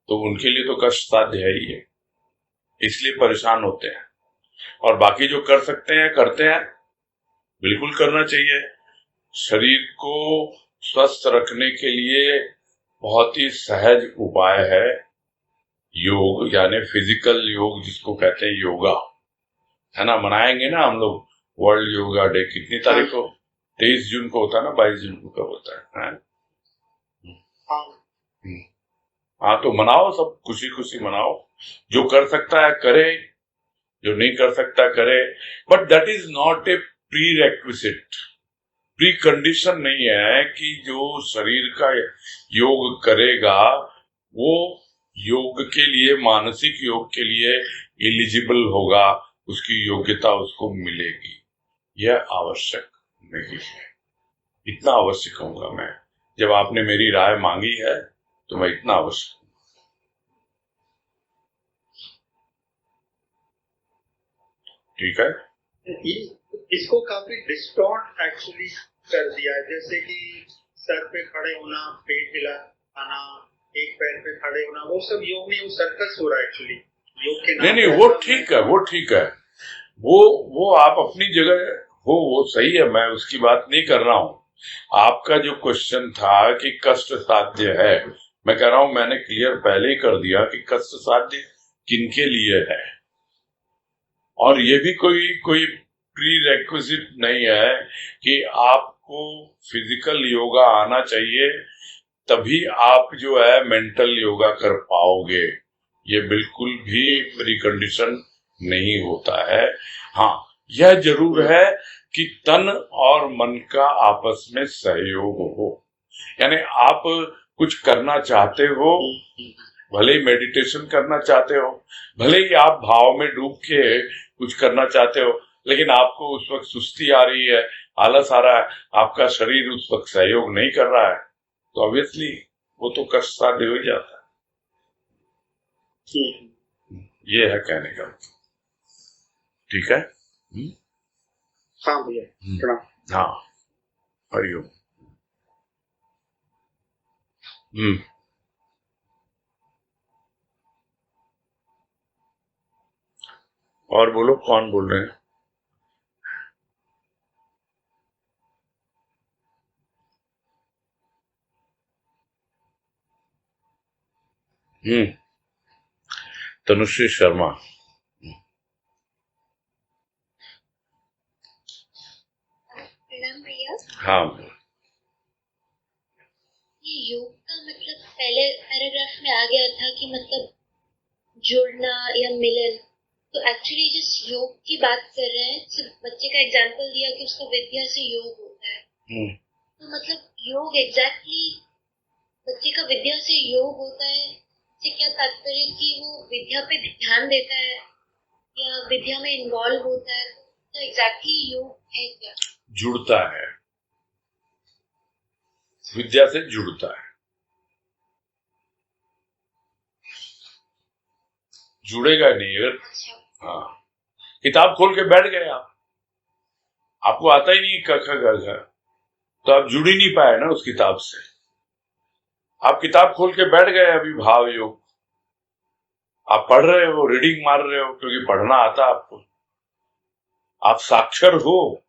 तो उनके लिए तो कष्ट साध्य है ही है, इसलिए परेशान होते हैं। और बाकी जो कर सकते हैं करते हैं, बिल्कुल करना चाहिए। शरीर को स्वस्थ रखने के लिए बहुत ही सहज उपाय है योग, यानी फिजिकल योग जिसको कहते हैं योगा, है ना। मनाएंगे ना हम लोग वर्ल्ड योगा डे, कितनी तारीख को? 23 जून को होता है ना, 22 जून को कब होता है? हाँ हाँ, तो मनाओ, सब खुशी खुशी मनाओ। जो कर सकता है करे, जो नहीं कर सकता करे, but that is not a pre requisite, pre condition नहीं है कि जो शरीर का योग करेगा वो योग के लिए, मानसिक योग के लिए एलिजिबल होगा, उसकी योग्यता उसको मिलेगी। यह आवश्यक नहीं है। इतना अवश्य कहूंगा मैं, जब आपने मेरी राय मांगी है तो मैं इतना अवश्य। ठीक है, इसको काफी डिस्टॉर्ट एक्चुअली कर दिया है, जैसे कि सर पे खड़े होना, पेट हिलाना, एक पैर पे खड़े होना, वो सब योग नहीं, वो सर्कस हो रहा है एक्चुअली योग के नाम नहीं, पे। वो ठीक है, वो ठीक है, वो आप अपनी जगह हो, वो सही है, मैं उसकी बात नहीं कर रहा हूं। आपका जो क्वेश्चन था कि कष्ट साध्य है, मैं कह रहा हूं मैंने क्लियर पहले ही कर दिया कि कष्ट साध्य किनके लिए है, और ये भी कोई प्री रेक्विजिट नहीं है कि आपको फिजिकल योगा आना चाहिए तभी आप जो है मेंटल योगा कर पाओगे। ये बिल्कुल भी प्री कंडीशन नहीं होता है। हाँ, यह जरूर है कि तन और मन का आपस में सहयोग हो, यानी आप कुछ करना चाहते हो, भले ही मेडिटेशन करना चाहते हो, भले ही आप भाव में डूब के कुछ करना चाहते हो, लेकिन आपको उस वक्त सुस्ती आ रही है, आलस आ रहा है, आपका शरीर उस वक्त सहयोग नहीं कर रहा है, तो ऑब्वियसली वो तो कष्ट साध्य हो ही जाता है। ये है कहने का। ठीक है। हाँ भैया, प्रणाम। हाँ, हरिओम। और बोलो, कौन बोल रहे हैं? तनुश्री शर्मा। प्रणाम भैया। हाँ, ये योग का मतलब पहले पैराग्राफ में आ गया था कि मतलब जुड़ना या मिलन, तो एक्चुअली जिस योग की बात कर रहे हैं, सिर्फ बच्चे का एग्जांपल दिया कि उसका विद्या से योग होता है, तो मतलब योग एग्जैक्टली बच्चे का विद्या से योग होता है, इससे क्या तात्पर्य कि वो विद्या पे ध्यान देता है या विद्या में इन्वॉल्व होता है, तो एग्जैक्टली योग है क्या? जुड़ता है, विद्या से जुड़ता है, जुड़ेगा नहीं अगर। हाँ, किताब खोल के बैठ गए आप, आपको आता ही नहीं क ख ग घ, तो आप जुड़ ही नहीं पाए ना उस किताब से। आप किताब खोल के बैठ गए अभी भाव योग, आप पढ़ रहे हो, रीडिंग मार रहे हो क्योंकि पढ़ना आता आपको, आप साक्षर हो,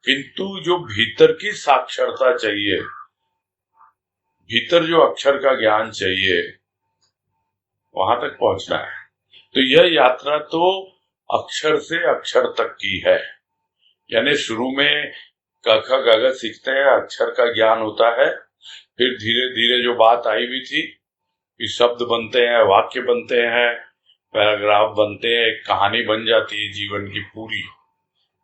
किंतु जो भीतर की साक्षरता चाहिए, भीतर जो अक्षर का ज्ञान चाहिए, वहां तक पहुंचना है। तो यह यात्रा तो अक्षर से अक्षर तक की है, यानी शुरू में क ख ग घ सीखते हैं, अक्षर का ज्ञान होता है, फिर धीरे धीरे जो बात आई हुई थी कि शब्द बनते हैं, वाक्य बनते हैं, पैराग्राफ बनते हैं, एक कहानी बन जाती है जीवन की पूरी,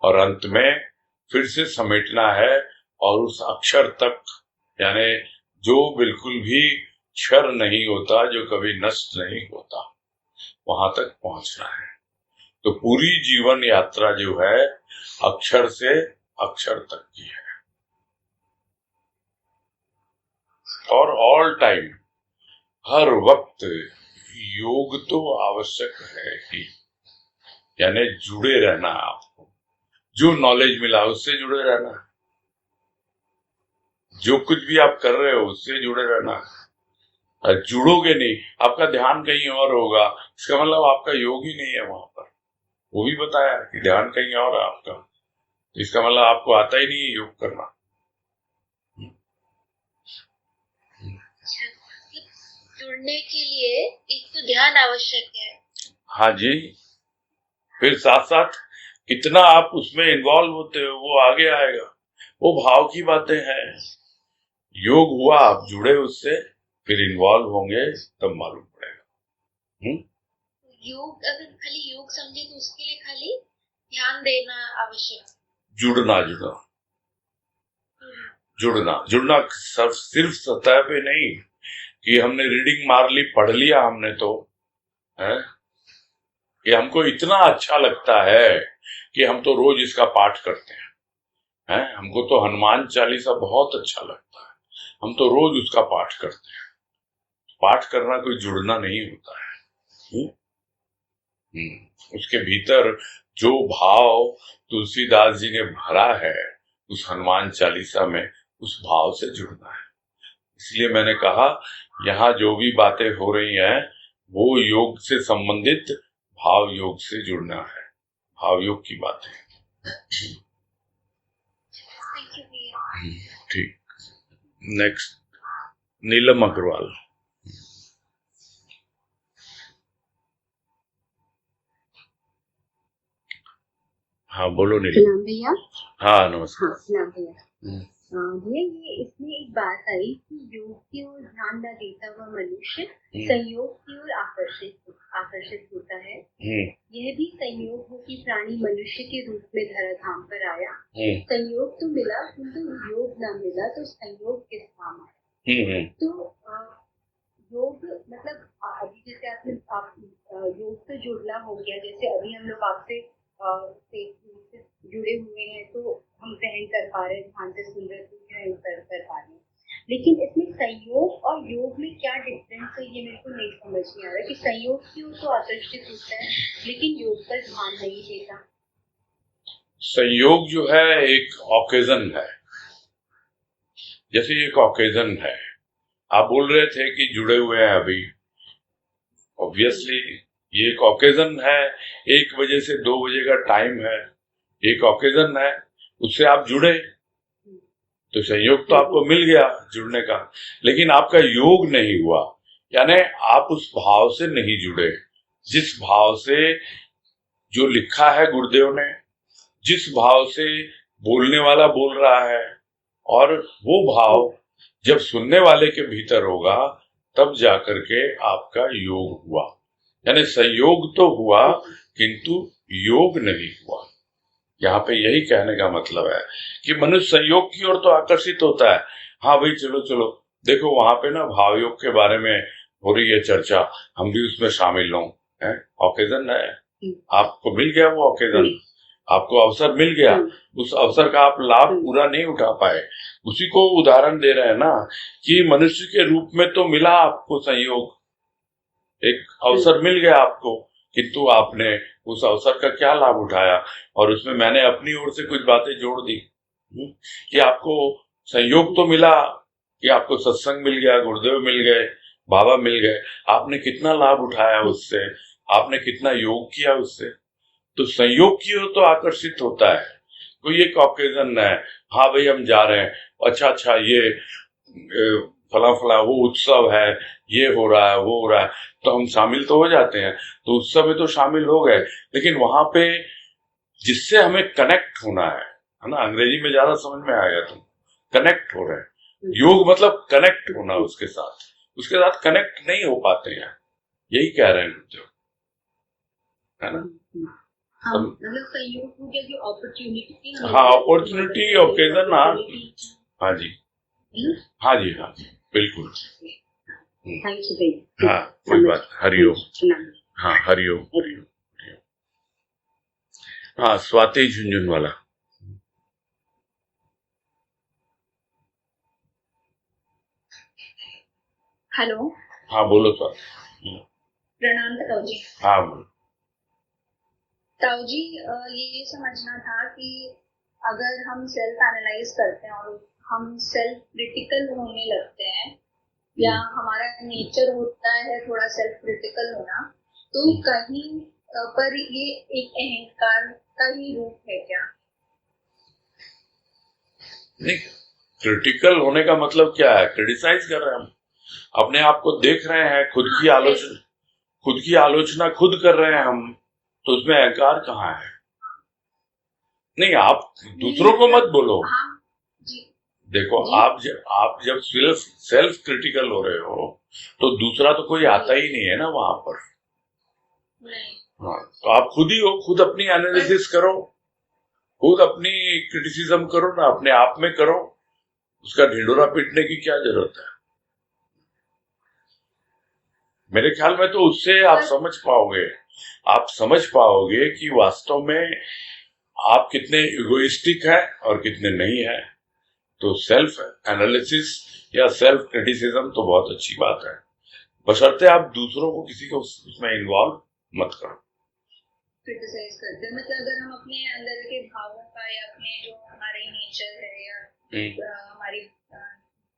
और अंत में फिर से समेटना है और उस अक्षर तक, यानी जो बिल्कुल भी क्षर नहीं होता, जो कभी नष्ट नहीं होता, वहां तक पहुंचना है। तो पूरी जीवन यात्रा जो है अक्षर से अक्षर तक की है, और ऑल टाइम, हर वक्त योग तो आवश्यक है ही, यानी जुड़े रहना, आपको जो नॉलेज मिला उससे जुड़े रहना, जो कुछ भी आप कर रहे हो उससे जुड़े रहना। जुड़ोगे नहीं, आपका ध्यान कहीं और होगा, इसका मतलब आपका योग ही नहीं है वहां पर। वो भी बताया कि ध्यान कहीं और है आपका, इसका मतलब आपको आता ही नहीं है योग करना। जुड़ने के लिए एक तो ध्यान आवश्यक है। हाँ जी, फिर साथ साथ कितना आप उसमें इन्वॉल्व होते हो वो आगे आएगा। वो भाव की बातें हैं। योग हुआ, आप जुड़े उससे, फिर इन्वॉल्व होंगे, तब मालूम पड़ेगा। योग अगर खाली योग समझे तो उसके लिए खाली ध्यान देना आवश्यक। जुड़ना सिर्फ सतह पे नहीं कि हमने रीडिंग मार ली, पढ़ लिया हमने तो है कि हमको इतना अच्छा लगता है कि हम तो रोज इसका पाठ करते हैं। हमको तो हनुमान चालीसा बहुत अच्छा लगता है, हम तो रोज उसका पाठ करते हैं। पाठ करना कोई जुड़ना नहीं होता है। उसके भीतर जो भाव तुलसीदास जी ने भरा है उस हनुमान चालीसा में, उस भाव से जुड़ना है। इसलिए मैंने कहा यहाँ जो भी बातें हो रही हैं वो योग से संबंधित भाव योग से जुड़ना है, भाव योग की बातें। थैंक यू भैया। ठीक, नेक्स्ट नीलम अग्रवाल। हाँ बोलो नीलम। प्रणाम भैया। हाँ नमस्कार। हाँ प्रणाम भैया। भैया ये इसमें एक बात आई कि योग की ओर ध्यान न देता हुआ मनुष्य संयोग की ओर आकर्षित होता है। यह भी संयोग हो कि प्राणी मनुष्य के रूप में धराधाम पर आया। संयोग तो मिला किंतु योग न मिला तो संयोग किस काम आया। तो योग मतलब अभी जैसे आप योग से जुड़ना हो गया, जैसे अभी हम लोग आपसे जुड़े हुए हैं तो हम ग्रहण कर पा रहे हैं, ध्यान से सुन रहे तो ग्रहण कर पा रहे हैं। लेकिन इसमें संयोग और योग में क्या डिफरेंस है ये मेरे को नहीं समझ में आ रहा कि संयोग की ओर तो आकर्षित होता है लेकिन योग पर ध्यान नहीं देता। संयोग जो है एक ऑकेजन है, जैसे एक ऑकेजन है। आप बोल रहे थे कि जुड़े हुए हैं अभी, ऑब्वियसली ये एक ऑकेजन है। 1 बजे से 2 बजे का टाइम है, एक ऑकेजन है, उससे आप जुड़े तो संयोग तो आपको मिल गया जुड़ने का, लेकिन आपका योग नहीं हुआ, यानी आप उस भाव से नहीं जुड़े जिस भाव से जो लिखा है गुरुदेव ने, जिस भाव से बोलने वाला बोल रहा है, और वो भाव जब सुनने वाले के भीतर होगा तब जाकर के आपका योग हुआ। यानी संयोग तो हुआ किंतु योग नहीं हुआ। यहाँ पे यही कहने का मतलब है कि मनुष्य संयोग की ओर तो आकर्षित होता है। हाँ भाई चलो चलो देखो वहां पे ना भाव योग के बारे में हो रही है चर्चा, हम भी उसमें शामिल हों। ऑकेजन है, आपको मिल गया वो ऑकेजन, आपको अवसर मिल गया, उस अवसर का आप लाभ पूरा नहीं उठा पाए। उसी को उदाहरण दे रहे हैं ना कि मनुष्य के रूप में तो मिला आपको संयोग, एक अवसर मिल गया आपको, किंतु आपने उस अवसर का क्या लाभ उठाया। और उसमें मैंने अपनी ओर से कुछ बातें जोड़ दी कि आपको संयोग तो मिला कि आपको सत्संग मिल गया, गुरुदेव मिल गए, बाबा मिल गए, आपने कितना लाभ उठाया उससे, आपने कितना योग किया उससे। तो संयोग की ओर तो आकर्षित होता है। कोई एक ऑकेजन है, हाँ भाई हम जा रहे हैं, अच्छा ये फला फला वो उत्सव है, ये हो रहा है वो हो रहा है, तो हम शामिल तो हो जाते हैं, तो उत्सव में तो शामिल हो गए, लेकिन वहां पे जिससे हमें कनेक्ट होना है ना, अंग्रेजी में ज्यादा समझ में आएगा, तुम कनेक्ट हो रहे हैं। योग मतलब कनेक्ट होना, उसके साथ कनेक्ट नहीं हो पाते हैं, यही कह रहे हैं जो है ना। मतलब संयोग हो गया जो अपॉर्चुनिटी। हाँ अपॉर्चुनिटी, ओकेजन। हाँ जी हाँ जी हाँ बिल्कुल। थैंक यू भैया। हाँ कोई बात, हरिओम। हाँ हरिओम हरिओम। हाँ स्वाति झुंझुनवाला। हेलो। हाँ बोलो स्वाति। प्रणाम ताऊ जी। हाँ बोलो। ताऊ जी ये समझना था कि अगर हम सेल्फ एनालाइज करते हैं और हम सेल्फ क्रिटिकल होने लगते हैं या हमारा नेचर होता है थोड़ा सेल्फ क्रिटिकल होना, तो कहीं पर ये एक अहंकार का ही रूप है क्या? नहीं, क्रिटिकल होने का मतलब क्या है? क्रिटिसाइज कर रहे हैं हम, अपने आप को देख रहे हैं, खुद की आलोचना खुद कर रहे हैं हम, तो उसमें अहंकार कहाँ है? नहीं, आप दूसरों को मत बोलो, देखो आप जब सेल्फ क्रिटिकल हो रहे हो तो दूसरा तो कोई आता ही नहीं है ना वहां पर। नहीं। हाँ, तो आप खुद ही हो, खुद अपनी एनालिसिस करो, खुद अपनी क्रिटिसिज्म करो ना, अपने आप में करो, उसका ढिंडोरा पीटने की क्या जरूरत है। मेरे ख्याल में तो उससे आप समझ पाओगे कि वास्तव में आप कितने इगोइस्टिक हैं और कितने नहीं हैं। तो सेल्फ एनालिसिस या सेल्फ क्रिटिसिज्म तो बहुत अच्छी बात है, बशर्ते आप दूसरों को किसी को उसमें इन्वॉल्व मत करो। क्रिटिसाइज करते हैं, मतलब अगर हम अपने अंदर के भावों का या अपने जो हमारे नेचर है या हमारी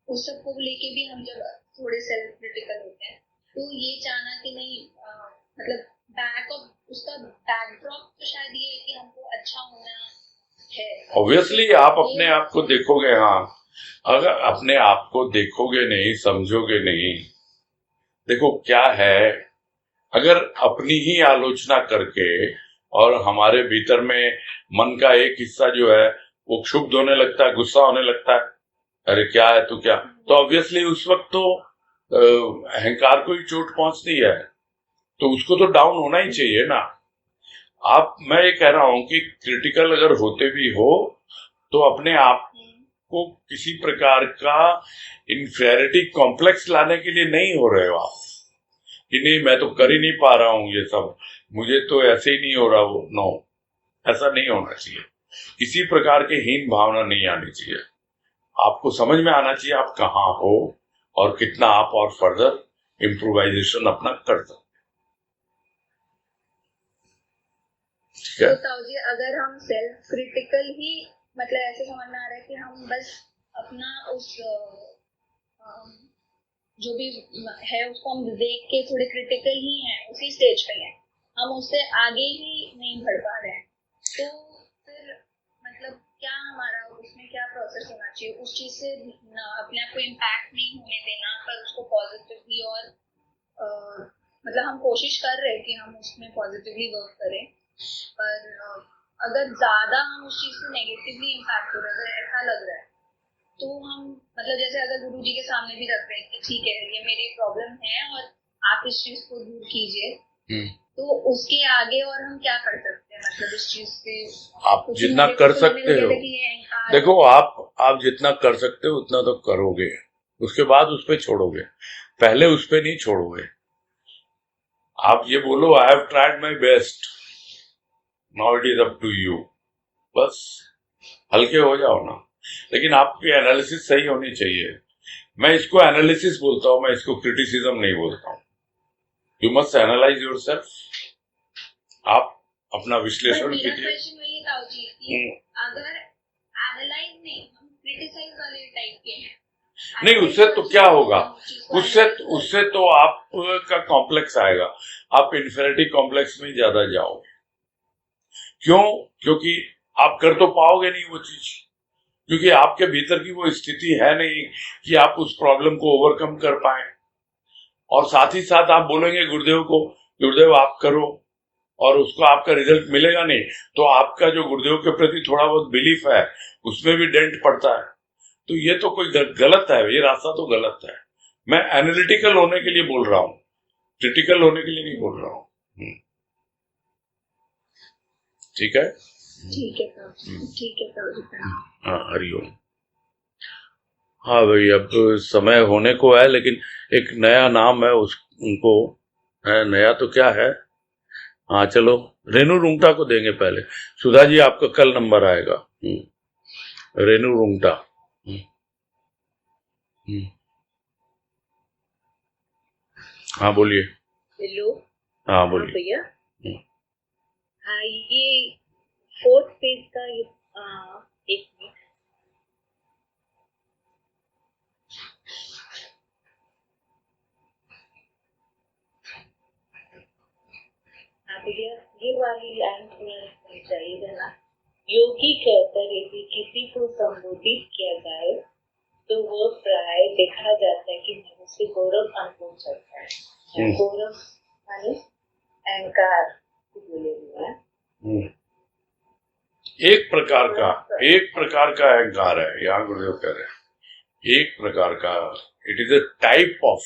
उस सब को लेके भी हम जब थोड़े सेल्फ क्रिटिकल होते हैं तो ये चाहना कि नहीं मतलब उसका बैकड्रॉप तो शायद ये है कि हमको अच्छा होना है। ऑब्वियसली आप अपने आप को देखोगे, हाँ, अगर अपने आप को देखोगे नहीं, समझोगे नहीं, देखो क्या है, अगर अपनी ही आलोचना करके और हमारे भीतर में मन का एक हिस्सा जो है वो क्षुब्ध होने लगता है, गुस्सा होने लगता है, अरे क्या है तो क्या, तो ऑब्वियसली उस वक्त तो अहंकार को ही चोट पहुंचती है, तो उसको तो डाउन होना ही चाहिए ना। मैं ये कह रहा हूं कि क्रिटिकल अगर होते भी हो तो अपने आप को किसी प्रकार का इन्फीरियरिटी कॉम्प्लेक्स लाने के लिए नहीं हो रहे हो आप, कि नहीं मैं तो कर ही नहीं पा रहा हूं ये सब, मुझे तो ऐसे ही नहीं हो रहा वो। नो, ऐसा नहीं होना चाहिए, किसी प्रकार की हीन भावना नहीं आनी चाहिए। आपको समझ में आना चाहिए आप कहाँ हो और कितना आप और फर्दर इम्प्रोवाइजेशन अपना कर सकते। ठीक है, तो ताऊ जी अगर हम सेल्फ क्रिटिकल ही मतलब ऐसे समझ में आ रहा है कि हम बस अपना उस जो भी है उसको हम देख के थोड़े क्रिटिकल ही हैं, उसी स्टेज पे हैं, हम उससे आगे ही नहीं बढ़ पा रहे हैं, तो फिर मतलब क्या हमारा उसमें क्या प्रोसेस होना चाहिए उस चीज से अपने आप को इम्पैक्ट नहीं होने देना, पर उसको पॉजिटिवली और मतलब हम कोशिश कर रहे हैं कि हम उसमें पॉजिटिवली वर्क करें, पर अगर ज्यादा हम उस चीज से नेगेटिवली इम्पैक्ट हो रहा है, अगर ऐसा लग रहा है तो हम मतलब जैसे अगर गुरु जी के सामने भी रख रहे हैं कि ठीक है ये मेरी प्रॉब्लम है और आप इस चीज को दूर कीजिए, तो उसके आगे और हम क्या कर सकते हैं, मतलब इस चीज से आप जितना कर सकते हो, देखो आप जितना कर सकते हो उतना तो करोगे, उसके बाद उस पर छोड़ोगे, पहले उस पर नहीं छोड़ोगे। आप ये बोलो I have tried my best, now it is up to you, बस हल्के हो जाओ ना, लेकिन आपकी एनालिसिस सही होनी चाहिए। मैं इसको एनालिसिस बोलता हूं, मैं इसको क्रिटिसिज्म नहीं बोलता हूं। यू मस्ट एनालाइज योरसेल्फ, आप अपना विश्लेषण कीजिए। अगर एनालाइज नहीं हम क्रिटिसाइज वाले टाइप के हैं, नहीं, उससे तो क्या होगा, उससे तो आपका कॉम्प्लेक्स आएगा, आप इन्फीरियरिटी कॉम्प्लेक्स में ज्यादा जाओगे। क्यों? क्योंकि आप कर तो पाओगे नहीं वो चीज, क्योंकि आपके भीतर की वो स्थिति है नहीं कि आप उस प्रॉब्लम को ओवरकम कर पाए। और साथ ही साथ आप बोलेंगे गुरुदेव को, गुरुदेव आप करो, और उसको आपका रिजल्ट मिलेगा नहीं, तो आपका जो गुरुदेव के प्रति थोड़ा बहुत बिलीफ है उसमें भी डेंट पड़ता है। तो ये तो कोई गलत है, ये रास्ता तो गलत है। मैं एनालिटिकल होने के लिए बोल रहा हूँ, क्रिटिकल होने के लिए नहीं बोल रहा हूँ। ठीक है, ठीक है। हाँ, हरिओम। हाँ भाई, अब समय होने को है, लेकिन एक नया नाम है उनको है, नया तो क्या है, हाँ चलो रेनू रुंगटा को देंगे पहले। सुधा जी आपका कल नंबर आएगा। रेनू रुंगटा। हाँ बोलिए। हेलो। हाँ बोलिए भैया। हाँ ये 4th पेज का ये एक मिनट। हाँ भैया ये वाली लाइन थोड़ा समझाइएगा ना। योगी कहकर यदि किसी को संबोधित किया जाए तो वो प्राय देखा जाता है कि मनुष्य गौरव अनुभव करता है। गौरव माने अहंकार बोले हुआ है। एक प्रकार का अहंकार है, यहाँ गुरुदेव कह रहे हैं। एक प्रकार का, it is a type of,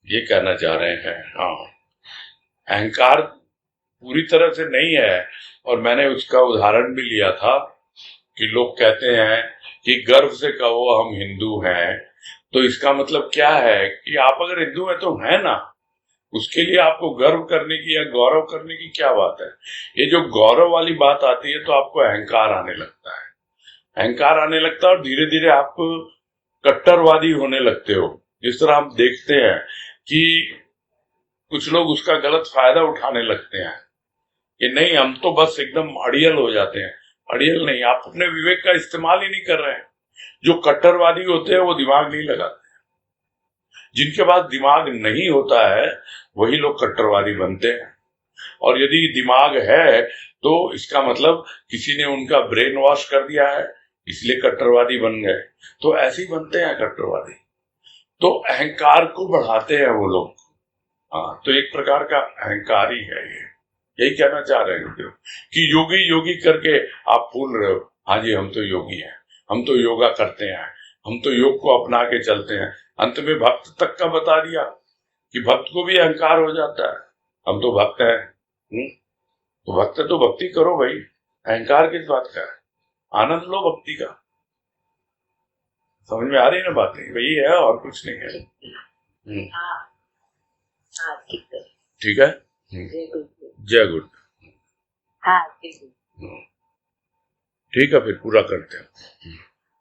ये कहना चाह रहे हैं। हाँ, अहंकार पूरी तरह से नहीं है। और मैंने उसका उदाहरण भी लिया था कि लोग कहते हैं कि गर्व से कहो हम हिंदू हैं, तो इसका मतलब क्या है कि आप अगर हिंदू हैं तो हैं ना, उसके लिए आपको गर्व करने की या गौरव करने की क्या बात है। ये जो गौरव वाली बात आती है तो आपको अहंकार आने लगता है, अहंकार आने लगता है और धीरे धीरे आप कट्टरवादी होने लगते हो। जिस तरह हम देखते हैं कि कुछ लोग उसका गलत फायदा उठाने लगते हैं कि नहीं हम तो बस एकदम अड़ियल हो जाते हैं। अड़ियल नहीं, आप अपने विवेक का इस्तेमाल ही नहीं कर रहे हैं। जो कट्टरवादी होते हैं वो दिमाग नहीं लगाते, जिनके पास दिमाग नहीं होता है वही लोग कट्टरवादी बनते हैं। और यदि दिमाग है तो इसका मतलब किसी ने उनका ब्रेन वॉश कर दिया है, इसलिए कट्टरवादी बन गए। तो ऐसे ही बनते हैं कट्टरवादी, तो अहंकार को बढ़ाते हैं वो लोग। हाँ, तो एक प्रकार का अहंकार ही है ये। यही कहना चाह रहे हैं कि योगी योगी करके आप भूल रहे हो। हाँ जी, हम तो योगी हैं, हम तो योगा करते हैं, हम तो योग को अपना के चलते हैं। अंत में भक्त तक का बता दिया कि भक्त को भी अहंकार हो जाता है, हम तो भक्त हैं। तो भक्त है तो भक्ति करो भाई, अहंकार किस बात का है, आनंद लो भक्ति का। समझ में आ रही है ना बातें, वही है और कुछ नहीं है। ठीक है। जय गुरु। ठीक है, फिर पूरा करते हैं।